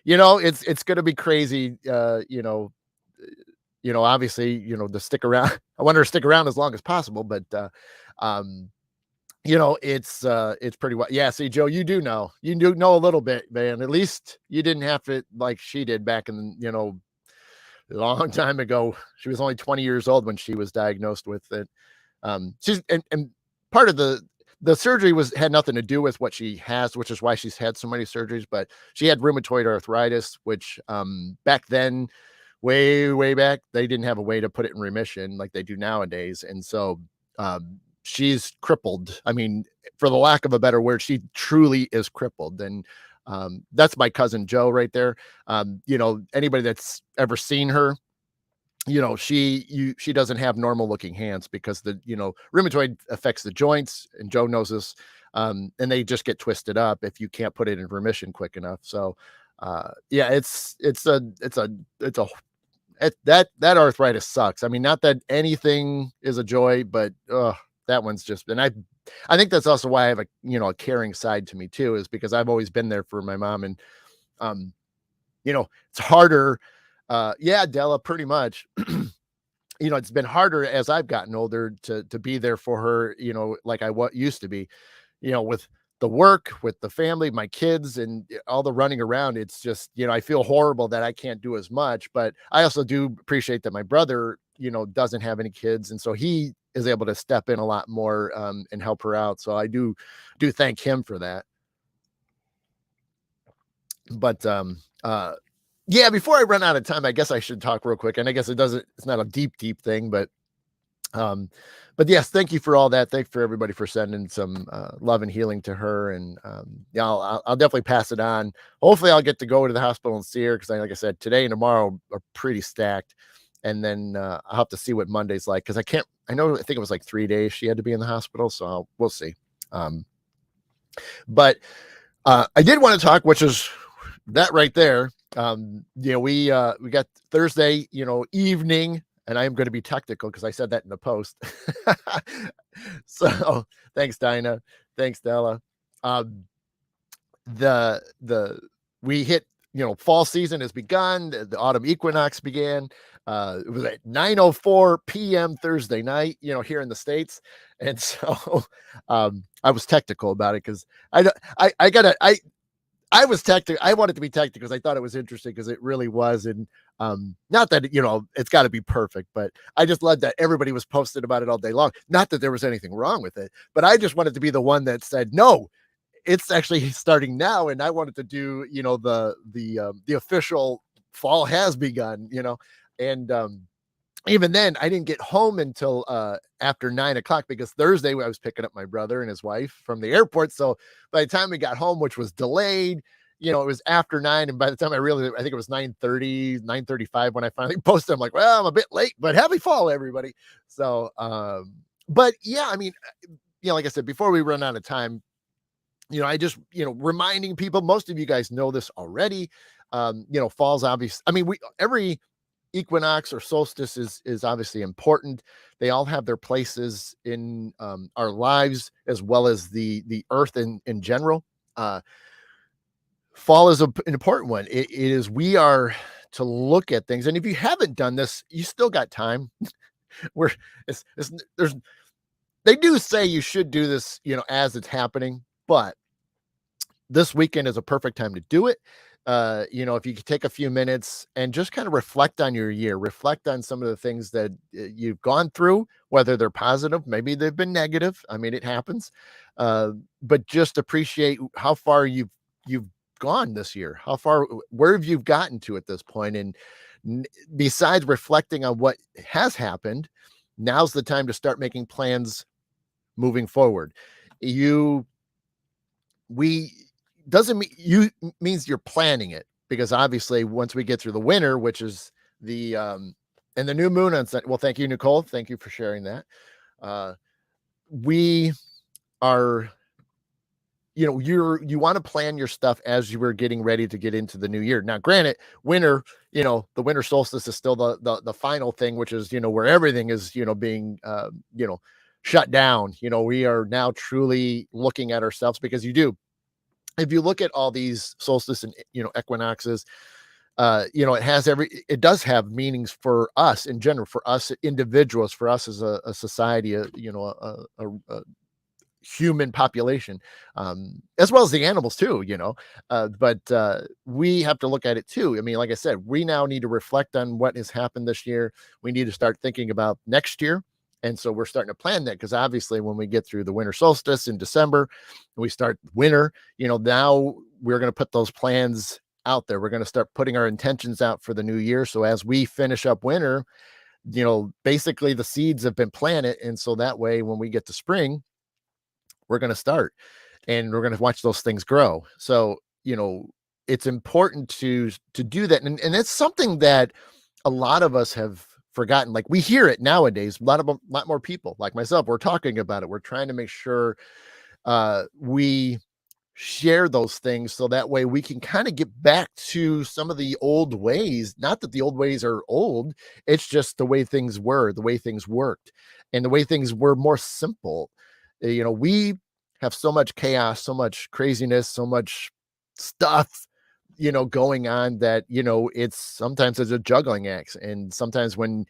A: it's going to be crazy. Obviously, to stick around. I want her to stick around as long as possible, but um, it's pretty well. Yeah, see, Joe, you do know a little bit, man. At least you didn't have to like she did back in, a long time ago. She was only 20 years old when she was diagnosed with it. She's and part of the surgery had nothing to do with what she has, which is why she's had so many surgeries. But she had rheumatoid arthritis, which back then, way back, they didn't have a way to put it in remission like they do nowadays. And so she's crippled. I mean, for the lack of a better word, she truly is crippled. And that's my cousin Joe right there. Anybody that's ever seen her, she doesn't have normal looking hands, because the rheumatoid affects the joints, and Joe knows this. And they just get twisted up if you can't put it in remission quick enough. So yeah, that arthritis sucks. I mean, not that anything is a joy, but that one's just. And I think that's also why I have a caring side to me too, is because I've always been there for my mom. And um it's harder. Yeah, Della, pretty much. It's been harder as I've gotten older to be there for her, like I used to be, with the work, with the family, my kids, and all the running around, it's just, I feel horrible that I can't do as much. But I also do appreciate that my brother, doesn't have any kids. And so he is able to step in a lot more, and help her out. So I do thank him for that. But yeah, before I run out of time, I guess I should talk real quick. And I guess it's not a deep thing, um, but yes, thank you for all that. Thank for everybody for sending some love and healing to her. And yeah, I'll definitely pass it on. Hopefully, I'll get to go to the hospital and see her because, like I said, today and tomorrow are pretty stacked. And then I'll have to see what Monday's like because I can't. I think it was like 3 days she had to be in the hospital, so we'll see. But I did want to talk, which is that right there. We got Thursday, evening, and I am going to be technical because I said that in the post. So thanks, Dinah. Thanks, Della. The we hit, fall season has begun. The autumn equinox began. It was at 9:04 p.m. Thursday night, here in the States. And so I was technical about it because I was technical. I wanted to be technical because I thought it was interesting because it really was. And not that, it's got to be perfect, but I just loved that everybody was posting about it all day long. Not that there was anything wrong with it, but I just wanted to be the one that said, no, it's actually starting now. And I wanted to do, the official fall has begun, and even then I didn't get home until after 9 o'clock because Thursday I was picking up my brother and his wife from the airport. So by the time we got home, which was delayed, it was after 9. And by the time I realized, I think it was 9:30, 9:35 when I finally posted. I'm like, well, I'm a bit late, but happy fall, everybody. So, but yeah, I mean, like I said, before we run out of time, I just, reminding people, most of you guys know this already. Fall's obvious. I mean, every equinox or solstice is obviously important. They all have their places in our lives as well as the earth in general. Fall is an important one. It is, we are to look at things, and if you haven't done this, you still got time. We're there's they do say you should do this, as it's happening, but this weekend is a perfect time to do it. If you could take a few minutes and just kind of reflect on your year, reflect on some of the things that you've gone through, whether they're positive, maybe they've been negative. I mean, it happens. But just appreciate how far you've gone this year, where have you gotten to at this point? And besides reflecting on what has happened, now's the time to start making plans moving forward. We doesn't mean means you're planning it, because obviously once we get through the winter, which is the and the new moon on Sunday. Well, thank you, Nicole. Thank you for sharing that. We are, you want to plan your stuff as you were getting ready to get into the new year. Now, granted, winter, the winter solstice is still the final thing, which is, where everything is, being shut down. We are now truly looking at ourselves, because if you look at all these solstice and equinoxes, it does have meanings for us in general, for us individuals, for us as a society, a human population, as well as the animals too, but we have to look at it too. I mean, like I said, we now need to reflect on what has happened this year. We need to start thinking about next year. And so we're starting to plan that, because obviously when we get through the winter solstice in December, and we start winter, now we're going to put those plans out there. We're going to start putting our intentions out for the new year. So as we finish up winter, basically the seeds have been planted. And so that way, when we get to spring, we're going to start and we're going to watch those things grow. So, it's important to do that. And it's something that a lot of us have forgotten. Like, we hear it nowadays, a lot more people like myself, we're talking about it. We're trying to make sure we share those things, so that way we can kind of get back to some of the old ways. Not that the old ways are old, it's just the way things were, the way things worked, and the way things were more simple. We have so much chaos, so much craziness, so much stuff, going on, that, sometimes it's a juggling act. And sometimes when,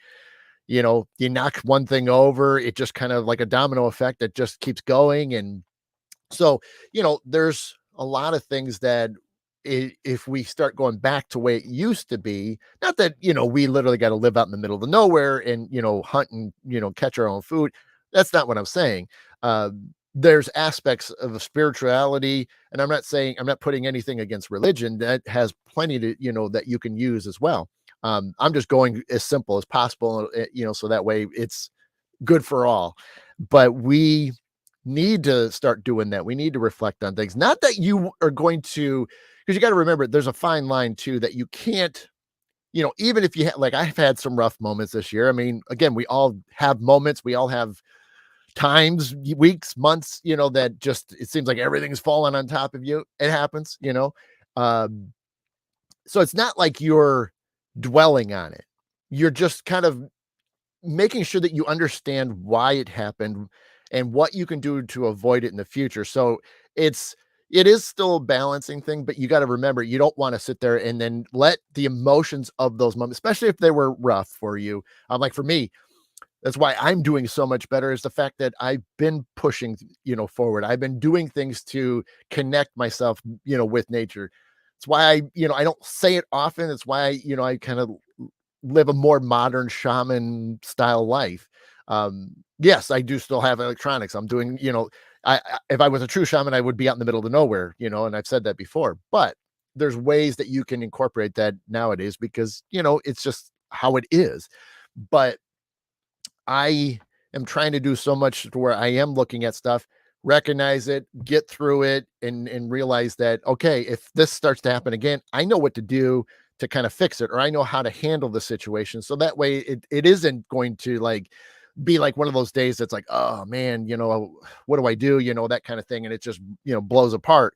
A: you knock one thing over, it just kind of like a domino effect that just keeps going. And So, there's a lot of things that if we start going back to way it used to be, not that, we literally got to live out in the middle of the nowhere and, hunt and, catch our own food. That's not what I'm saying. There's aspects of spirituality, and I'm not putting anything against religion that has plenty to, that you can use as well. I'm just going as simple as possible, so that way it's good for all. But we need to start doing that. We need to reflect on things. Not that you are going to, because you got to remember there's a fine line too that you can't, even if like I've had some rough moments this year. I mean, again, we all have moments, we all have times, weeks, months, that just it seems like everything's falling on top of you. It happens. Um, so it's not like you're dwelling on it. You're just kind of making sure that you understand why it happened and what you can do to avoid it in the future. So it's it is still a balancing thing, but you got to remember you don't want to sit there and then let the emotions of those moments, especially if they were rough for you. Like for me, that's why I'm doing so much better is the fact that I've been pushing, forward. I've been doing things to connect myself, with nature. It's why I don't say it often. It's why, I kind of live a more modern shaman style life. Yes, I do still have electronics. I'm doing, if I was a true shaman, I would be out in the middle of the nowhere, and I've said that before. But there's ways that you can incorporate that nowadays because, it's just how it is. But I am trying to do so much to where I am looking at stuff, recognize it, get through it, and realize that okay, if this starts to happen again, I know what to do to kind of fix it, or I know how to handle the situation. So that way it isn't going to like be like one of those days that's like, oh man, what do I do? That kind of thing. And it just, blows apart.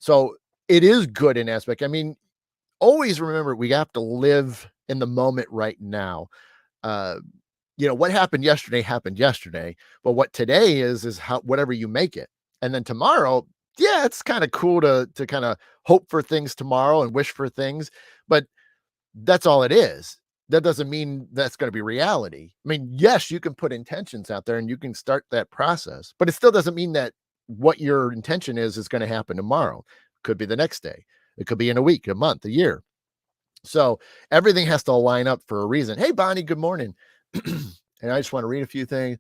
A: So it is good in aspect. I mean, always remember we have to live in the moment right now. Uh, what happened yesterday, but what today is how whatever you make it. And then tomorrow, yeah, it's kind of cool to kind of hope for things tomorrow and wish for things, but that's all it is. That doesn't mean that's going to be reality. I mean, yes, you can put intentions out there and you can start that process, but it still doesn't mean that what your intention is going to happen tomorrow. Could be the next day. It could be in a week, a month, a year. So everything has to line up for a reason. Hey, Bonnie, good morning. And I just want to read a few things.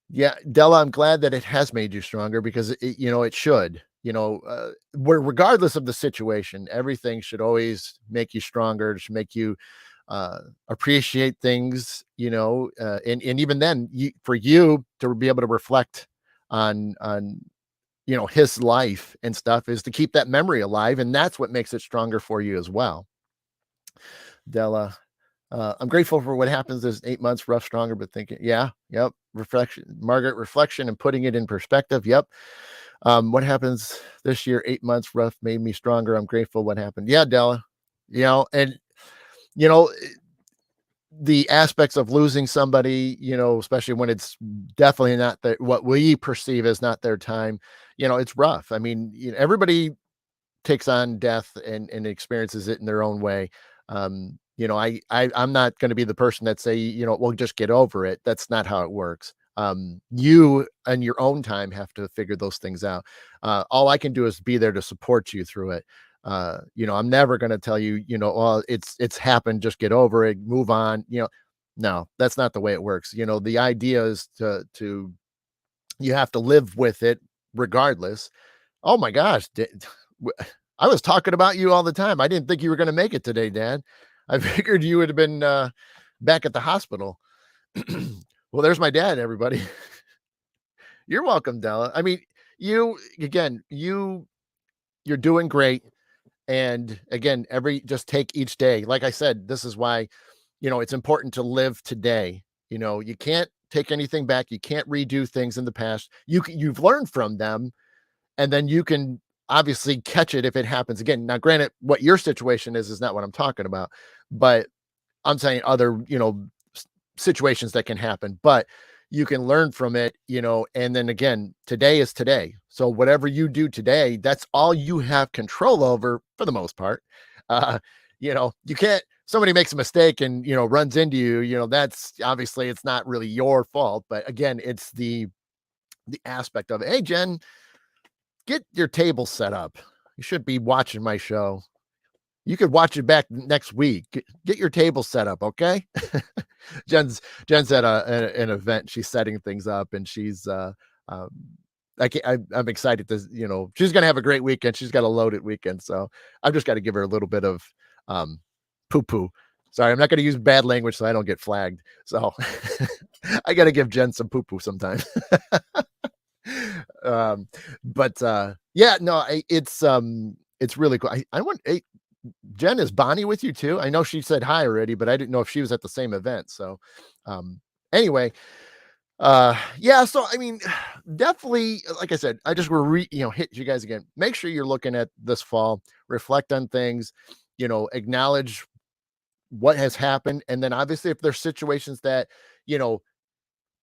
A: Yeah, Della, I'm glad that it has made you stronger because it should. Where regardless of the situation, everything should always make you stronger. It should make you appreciate things. And even then, for you to be able to reflect on his life and stuff is to keep that memory alive, and that's what makes it stronger for you as well. Della, I'm grateful for what happens this 8 months, rough, stronger, but thinking, yeah, yep. Reflection, Margaret, reflection and putting it in perspective. Yep. What happens this year, 8 months, rough, made me stronger. I'm grateful what happened. Yeah, Della, and you know, the aspects of losing somebody, especially when it's definitely not what we perceive as not their time, it's rough. I mean, everybody takes on death and experiences it in their own way. I'm not going to be the person that say, well, just get over it. That's not how it works. You and your own time have to figure those things out. All I can do is be there to support you through it. I'm never going to tell you, well, it's happened, just get over it, move on. No, that's not the way it works. The idea is to you have to live with it regardless. Oh my gosh, I was talking about you all the time. I didn't think you were gonna make it today, Dad. I figured you would have been, back at the hospital. Well, there's my dad, everybody. You're welcome, Della. I mean, you're doing great, and again, just take each day. Like I said, this is why, it's important to live today. You can't take anything back. You can't redo things in the past. You've learned from them, and then you can obviously catch it if it happens again. Now, granted, what your situation is not what I'm talking about, but I'm saying other, situations that can happen, but you can learn from it, and then again, today is today. So whatever you do today, that's all you have control over for the most part. You can't, somebody makes a mistake and, runs into you, that's obviously it's not really your fault, but again, it's the the aspect of it. Hey, Jen, get your table set up. You should be watching my show. You could watch it back next week. Get your table set up, okay? Jen's at an event. She's setting things up, and she's um, I'm excited to she's gonna have a great weekend. She's got a loaded weekend, so I've just got to give her a little bit of um, poo poo. Sorry, I'm not gonna use bad language so I don't get flagged. So I got to give Jen some poo poo sometimes. um, but yeah, no, it's really cool. I want. Jen, is Bonnie with you too? I know she said hi already, but I didn't know if she was at the same event. So, um, anyway, yeah. So, I mean, definitely, like I said, I just will hit you guys again. Make sure you're looking at this fall, reflect on things, acknowledge what has happened, and then obviously, if there's situations that you know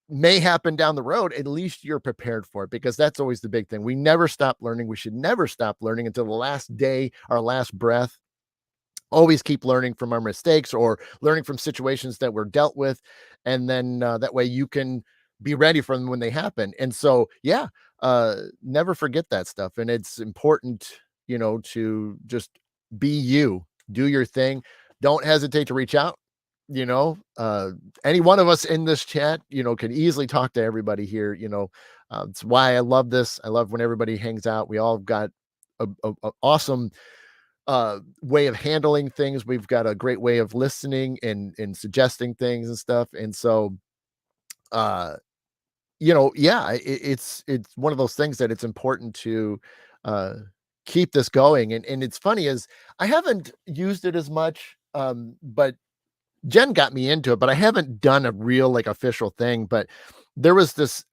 A: may happen down the road, at least you're prepared for it, because that's always the big thing. We never stop learning. We should never stop learning until the last day, our last breath. Always keep learning from our mistakes or learning from situations that were dealt with. And then that way you can be ready for them when they happen. And so, yeah, never forget that stuff. And it's important, to just be you, do your thing. Don't hesitate to reach out. Any one of us in this chat, can easily talk to everybody here. It's why I love this. I love when everybody hangs out. We all got a awesome way of handling things. We've got a great way of listening and suggesting things and stuff. And so uh yeah, it's one of those things that it's important to uh keep this going. And it's funny is I haven't used it as much, but Jen got me into it, but I haven't done a real like official thing. But there was this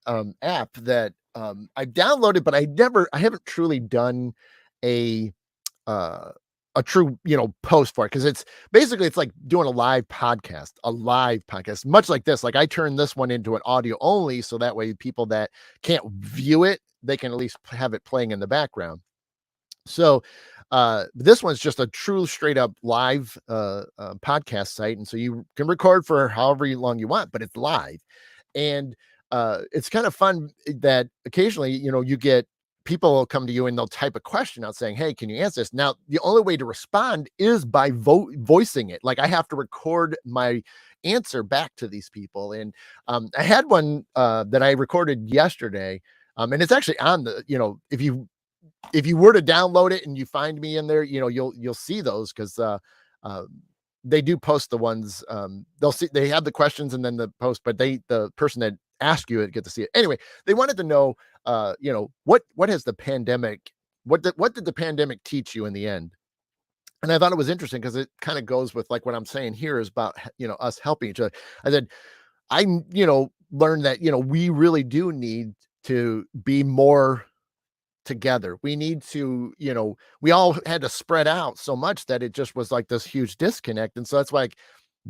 A: app that I downloaded, but I haven't truly done a uh a true post for it, because it's like doing a live podcast, much like this. Like I turn this one into an audio only, so that way people that can't view it, they can at least have it playing in the background. So this one's just a true straight up live podcast site, and so you can record for however long you want, but it's live. And it's kind of fun that occasionally you get people will come to you and they'll type a question out saying, hey, can you answer this? Now the only way to respond is by voicing it. Like I have to record my answer back to these people. And I had one that I recorded yesterday, and it's actually on the if you were to download it and you find me in there, you'll see those, because uh, they do post the ones. They have the questions and then the post, but the person that asked you it get to see it anyway. They wanted to know, what has the pandemic, what did the pandemic teach you in the end? And I thought it was interesting because it kind of goes with like what I'm saying here is about us helping each other. I said I learned that we really do need to be more together. We need to, we all had to spread out so much that it just was like this huge disconnect. And so that's why like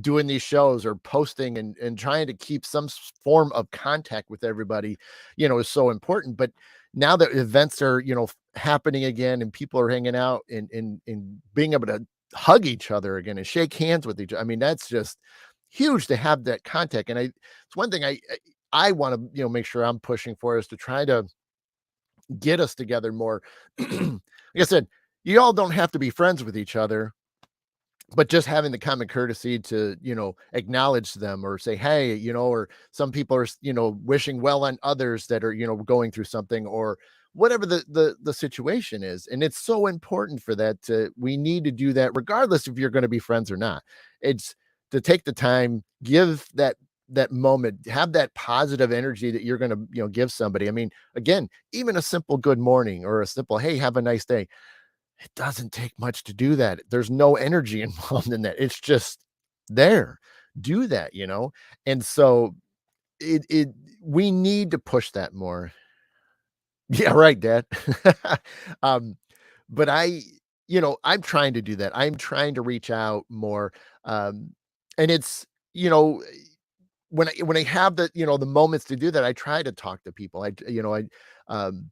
A: doing these shows or posting and trying to keep some form of contact with everybody, is so important. But now that events are, happening again and people are hanging out and being able to hug each other again and shake hands with each other. I mean, that's just huge to have that contact. And it's one thing I want to, make sure I'm pushing for, is to try to get us together more. Like I said, you all don't have to be friends with each other, but just having the common courtesy to, acknowledge them or say, hey, or some people are, wishing well on others that are, going through something or whatever the situation is. And it's so important for that. We need to do that regardless if you're going to be friends or not. It's to take the time, give that moment, have that positive energy that you're going to, give somebody. I mean, again, even a simple good morning or a simple, hey, have a nice day. It doesn't take much to do that. There's no energy involved in that. It's just there. Do that, And so it we need to push that more. Yeah, right, Dad. um, but I'm trying to do that. I'm trying to reach out more. And it's, when I have the moments to do that, I try to talk to people. Um,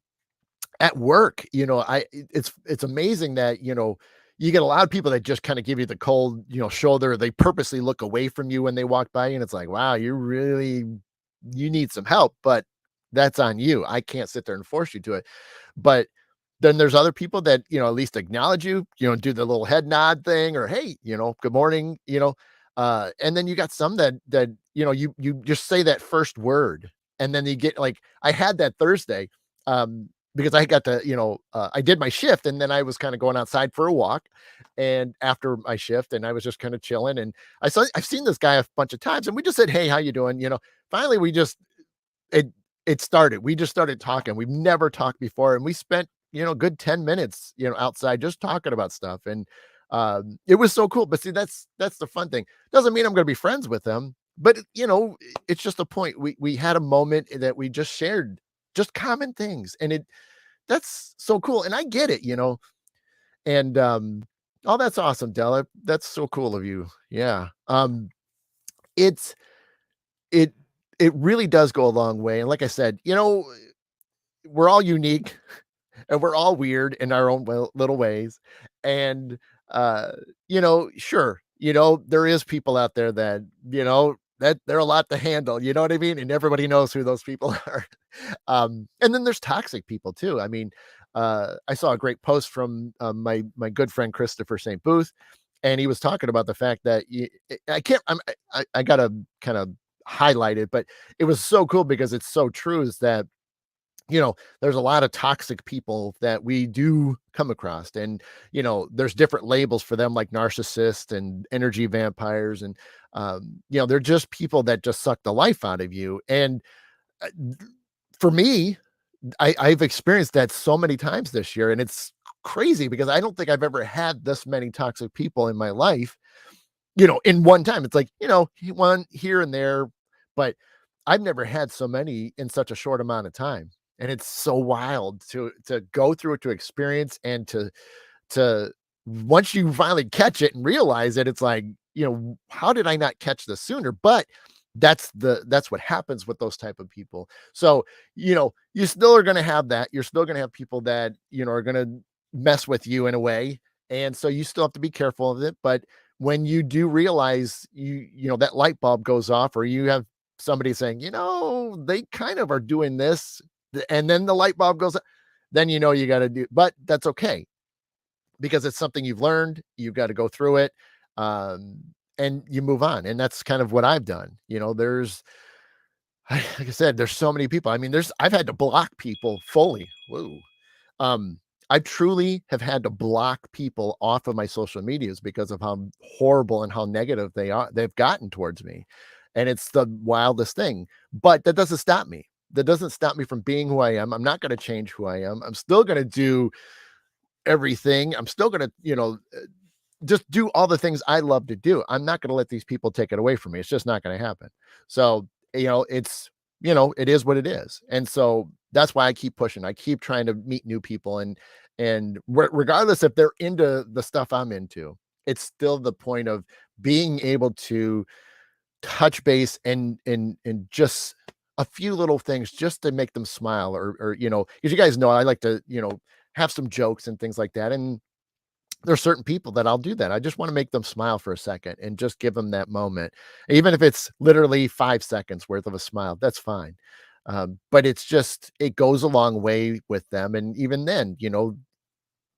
A: at work, it's amazing that, you get a lot of people that just kind of give you the cold, shoulder. They purposely look away from you when they walk by you. And it's like, wow, you need some help. But that's on you. I can't sit there and force you to it. But then there's other people that, at least acknowledge you, do the little head nod thing or, hey, good morning, and then you got some that, you just say that first word and then you get like, I had that Thursday, because I got to, I did my shift and then I was kind of going outside for a walk and after my shift and I was just kind of chilling and I've seen this guy a bunch of times and we just said, hey, how you doing? Finally we just it it started. We just started talking. We've never talked before, and we spent, good 10 minutes, outside just talking about stuff, and, it was so cool, but see, that's the fun thing. Doesn't mean I'm gonna be friends with them, but, it's just a point. We had a moment that we just shared just common things, and that's so cool, and I get it, and, oh, that's awesome, Della. That's so cool of you. Yeah. It's it it really does go a long way, and like I said, we're all unique and we're all weird in our own little ways, and, sure, there is people out there that, that they're a lot to handle, you know what I mean? And everybody knows who those people are. And then there's toxic people too. I mean, I saw a great post from, my good friend Christopher St. Booth, and he was talking about the fact that I can't, I gotta kind of highlight it, but it was so cool because it's so true is that, there's a lot of toxic people that we do come across. And, there's different labels for them like narcissists and energy vampires. And, they're just people that just suck the life out of you. And uh, for me, I've experienced that so many times this year. And it's crazy because I don't think I've ever had this many toxic people in my life, in one time. It's like, one here and there, but I've never had so many in such a short amount of time. And it's so wild to go through it, to experience, and to once you finally catch it and realize it, it's like, how did I not catch this sooner? But that's what happens with those type of people. So, you still are going to have that. You're still going to have people that, are going to mess with you in a way. And so you still have to be careful of it. But when you do realize that light bulb goes off, or you have somebody saying, they kind of are doing this, and then the light bulb goes up, then you got to do, but that's okay because it's something you've learned. You've got to go through it, and you move on. And that's kind of what I've done. There's, like I said, there's so many people. I mean, I've had to block people fully. Whoa. I truly have had to block people off of my social medias because of how horrible and how negative they've gotten towards me. And it's the wildest thing, but that doesn't stop me. That doesn't stop me from being who I am. I'm not going to change who I am. I'm still going to do everything. I'm still going to, just do all the things I love to do. I'm not going to let these people take it away from me. It's just not going to happen. So, it is what it is. And so that's why I keep pushing. I keep trying to meet new people, and regardless if they're into the stuff I'm into, it's still the point of being able to touch base and just a few little things just to make them smile, or because you guys know I like to, have some jokes and things like that. And there's certain people that I'll do that. I just want to make them smile for a second and just give them that moment. Even if it's literally 5 seconds worth of a smile, that's fine. But it goes a long way with them. And even then,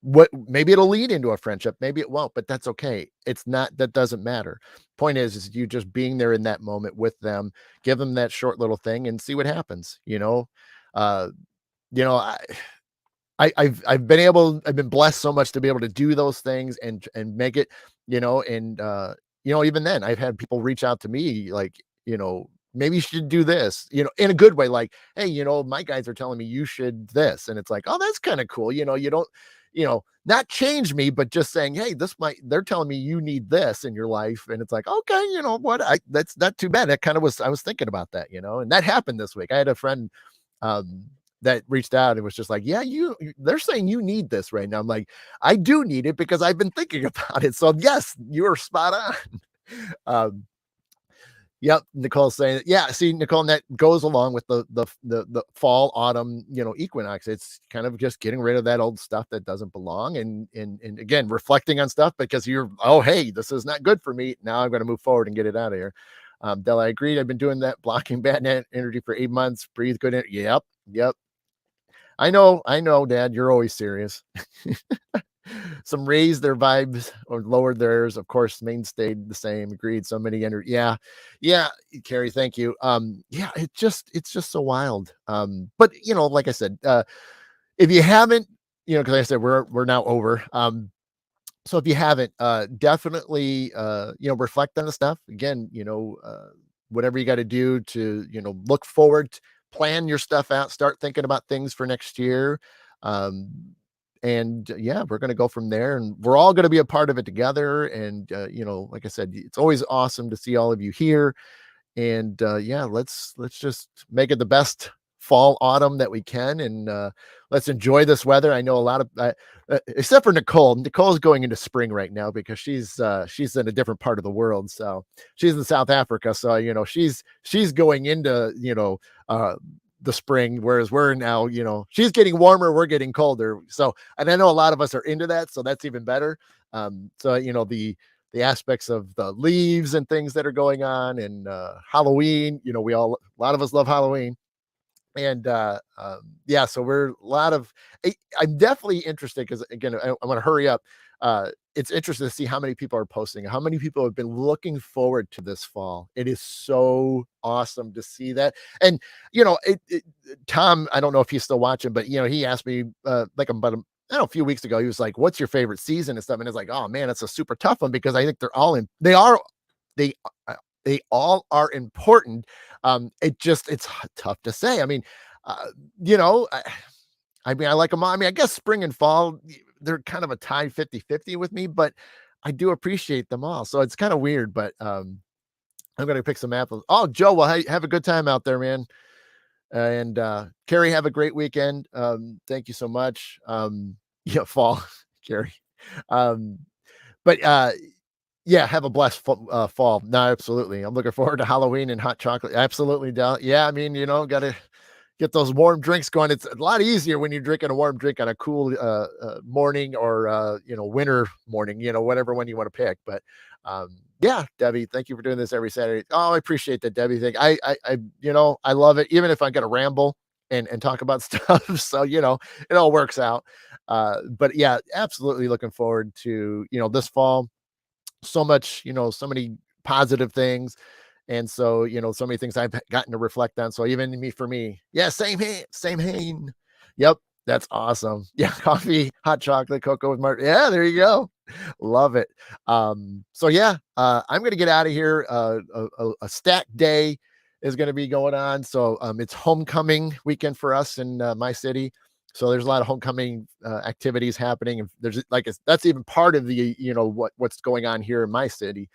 A: what, maybe it'll lead into a friendship, maybe it won't, but that's okay. That doesn't matter. Point is you just being there in that moment with them, give them that short little thing and see what happens. Uh, I, I've been blessed so much to be able to do those things and make it, and even then I've had people reach out to me like, maybe you should do this, in a good way, like, hey, my guys are telling me you should this. And it's like, oh, that's kind of cool. You don't, not change me, but just saying, hey, they're telling me you need this in your life. And it's like, okay, what, that's not too bad. I was thinking about that, and that happened this week. I had a friend, that reached out and was just like, yeah, they're saying you need this right now. I'm like, I do need it because I've been thinking about it. So yes, you're spot on. um, Yep, Nicole's saying that. Yeah, see, Nicole, and that goes along with the fall, autumn, equinox. It's kind of just getting rid of that old stuff that doesn't belong, and again, reflecting on stuff because oh, hey, this is not good for me. Now I'm going to move forward and get it out of here. Della, I agreed. I've been doing that, blocking bad energy for 8 months. Breathe good. Yep. Yep. I know, Dad. You're always serious. Some raised their vibes or lowered theirs. Of course, main stayed the same. Agreed. So many entered. Yeah, yeah, Carrie. Thank you. Yeah, it's just so wild. But like I said, if you haven't, because like I said we're now over. So if you haven't, definitely, reflect on the stuff again. Whatever you got to do to, look forward, plan your stuff out, start thinking about things for next year. Um, and yeah, we're going to go from there, and we're all going to be a part of it together. And, like I said, it's always awesome to see all of you here. And yeah, let's just make it the best fall autumn that we can, and let's enjoy this weather. I know a lot of except for Nicole's going into spring right now because she's in a different part of the world. So she's in South Africa, so she's going into uh the spring, whereas we're now, she's getting warmer, we're getting colder. So, and I know a lot of us are into that, so that's even better. So the aspects of the leaves and things that are going on, and Halloween. A lot of us love Halloween. And yeah, so we're a lot of I'm definitely interested because again, I want to hurry up. It's interesting to see how many people are posting, how many people have been looking forward to this fall. It is so awesome to see that. And Tom, I don't know if he's still watching, but he asked me like about I don't know, a few weeks ago, he was like, "What's your favorite season and stuff?" And it's like, "Oh man, it's a super tough one because I think they they all are important." It's tough to say. I mean, uh, you know, I, I mean, I like them all. I mean, I guess spring and fall, they're kind of a tie 50-50 with me, but I do appreciate them all. So it's kind of weird, but I'm gonna pick some apples. Oh, Joe, well, hey, have a good time out there, man. And Carrie, have a great weekend. Thank you so much. Yeah, fall, Carrie. Um, but yeah, have a blessed fall. No, absolutely. I'm looking forward to Halloween and hot chocolate. Absolutely, yeah. I mean, gotta get those warm drinks going. It's a lot easier when you're drinking a warm drink on a cool morning, or winter morning, whatever one you want to pick. But yeah, Debbie, thank you for doing this every Saturday. Oh, I appreciate that, Debbie. Thing. I love it, even if I got to ramble and talk about stuff. So it all works out. But yeah, absolutely looking forward to this fall. So much, so many positive things. And so, so many things I've gotten to reflect on. So even for me, yeah, same hand. Yep, that's awesome. Yeah, coffee, hot chocolate, cocoa with Martin. Yeah, there you go. Love it. So yeah, I'm gonna get out of here. A stacked day is gonna be going on. So it's homecoming weekend for us in my city. So there's a lot of homecoming activities happening, and there's that's even part of the what's going on here in my city.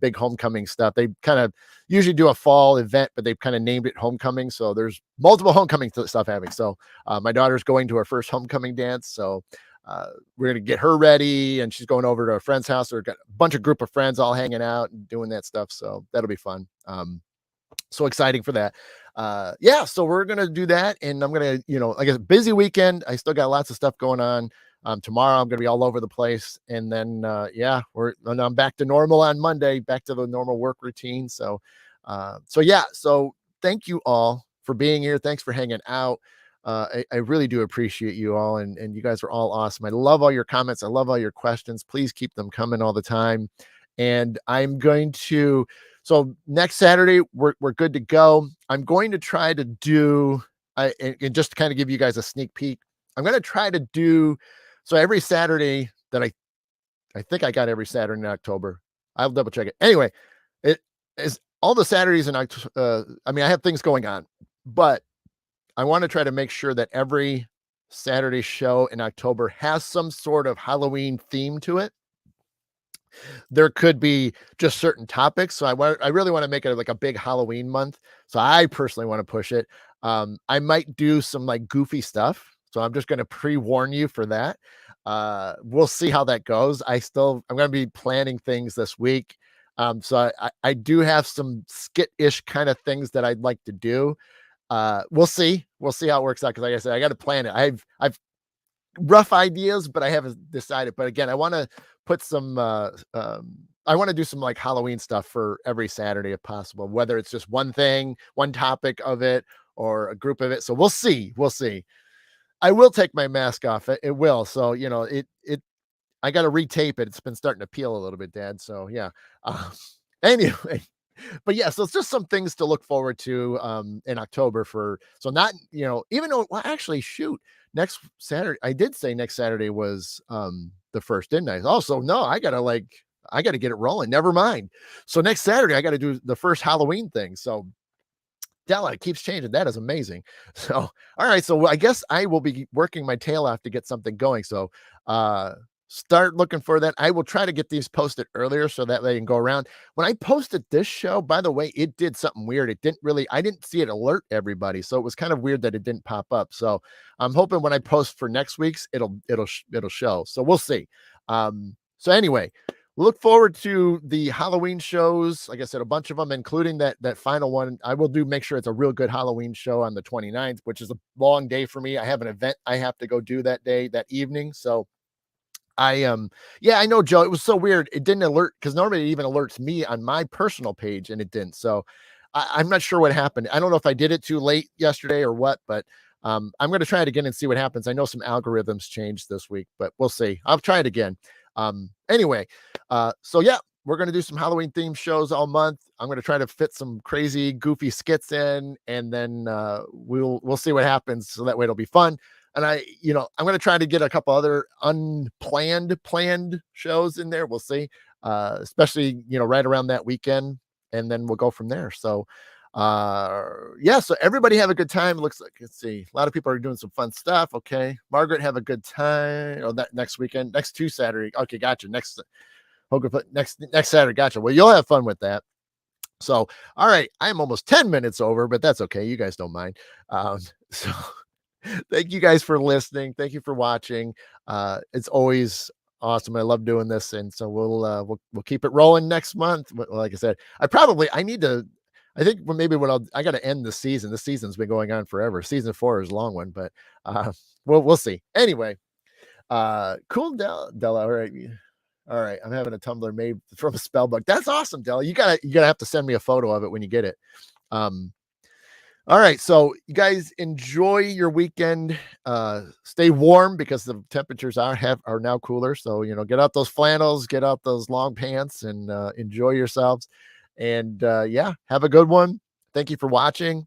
A: Big homecoming stuff. They kind of usually do a fall event, but they've kind of named it homecoming. So there's multiple homecoming stuff happening. So my daughter's going to her first homecoming dance. So we're gonna get her ready, and she's going over to a friend's house. We've got a bunch of group of friends all hanging out and doing that stuff. So that'll be fun. So exciting for that. Yeah, so we're gonna do that, and I'm gonna, I guess busy weekend. I still got lots of stuff going on. Tomorrow I'm gonna be all over the place, and then yeah, and I'm back to normal on Monday, back to the normal work routine. So yeah, so thank you all for being here. Thanks for hanging out. I really do appreciate you all, and you guys are all awesome. I love all your comments. I love all your questions. Please keep them coming all the time. And I'm going to, so next Saturday, we're good to go. I'm going to try to do, and just to kind of give you guys a sneak peek, I'm going to try to do, so every Saturday that I think I got every Saturday in October. I'll double check it. Anyway, it is all the Saturdays in October. I mean, I have things going on, but I want to try to make sure that every Saturday show in October has some sort of Halloween theme to it. There could be just certain topics. So I really want to make it like a big Halloween month. So I personally want to push it. I might do some like goofy stuff. So I'm just going to pre-warn you for that. We'll see how that goes. I'm going to be planning things this week. So I do have some skit-ish kind of things that I'd like to do. We'll see. We'll see how it works out. Cause like I said, I got to plan it. I've rough ideas, but I haven't decided. But again, I want to put some I want to do some like Halloween stuff for every Saturday if possible, whether it's just one thing, one topic of it, or a group of it. So we'll see. We'll see. I will take my mask off. It will. So, I got to retape it. It's been starting to peel a little bit, Dad. So, yeah. Uh, anyway, but yeah, so it's just some things to look forward to in October for. So, not, even though, well, actually, shoot, next Saturday, I did say next Saturday was the first, didn't I? Also, no, I got to get it rolling. Never mind. So, next Saturday, I got to do the first Halloween thing. So, Della, it keeps changing. That is amazing. So, all right. So I guess I will be working my tail off to get something going. So, uh, start looking for that. I will try to get these posted earlier so that they can go around. When I posted this show, by the way, it did something weird. I didn't see it alert everybody. So it was kind of weird that it didn't pop up. So I'm hoping when I post for next week's, it'll show. So we'll see. So anyway, look forward to the Halloween shows. Like I said, a bunch of them, including that final one. I will make sure it's a real good Halloween show on the 29th, which is a long day for me. I have an event I have to go do that evening. So yeah, I know, Joe. It was so weird. It didn't alert because normally it even alerts me on my personal page, and it didn't. So I'm not sure what happened. I don't know if I did it too late yesterday or what, but I'm going to try it again and see what happens. I know some algorithms changed this week, but we'll see. I'll try it again. Anyway, so yeah, we're going to do some Halloween themed shows all month. I'm going to try to fit some crazy, goofy skits in, and then we'll see what happens. So that way it'll be fun. And I'm going to try to get a couple other planned shows in there. We'll see, especially, right around that weekend, and then we'll go from there. So, yeah, so everybody have a good time. Looks like, let's see, a lot of people are doing some fun stuff. Okay. Margaret, have a good time. Oh, that next weekend, next 2 Saturday. Okay. Gotcha. Next Saturday. Gotcha. Well, you'll have fun with that. So, all right. I'm almost 10 minutes over, but that's okay. You guys don't mind. So thank you guys for listening. Thank you for watching. It's always awesome. I love doing this. And so we'll keep it rolling next month. Like I said, I think maybe I got to end the season. The season's been going on forever. Season 4 is a long one, but we'll see. Anyway, cool, Della. All right. I'm having a tumbler made from a spell book. That's awesome, Della. You gotta have to send me a photo of it when you get it. All right, so you guys enjoy your weekend. Stay warm because the temperatures are now cooler. So get out those flannels, get out those long pants, and enjoy yourselves. And yeah, have a good one. Thank you for watching.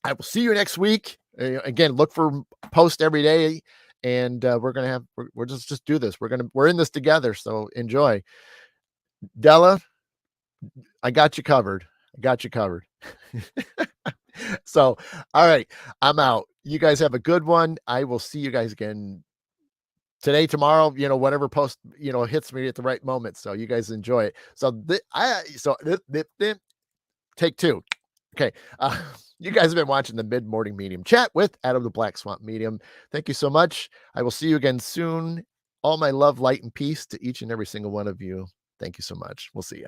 A: I will see you next week. Again, look for post every day, and we're just do this. We're in this together. So enjoy, Della. I got you covered. So, all right, I'm out. You guys have a good one. I will see you guys again today, tomorrow, whatever post, hits me at the right moment. So you guys enjoy it. So take 2. Okay. You guys have been watching the Mid-Morning Medium Chat with Adam the Black Swamp Medium. Thank you so much. I will see you again soon. All my love, light, and peace to each and every single one of you. Thank you so much. We'll see you.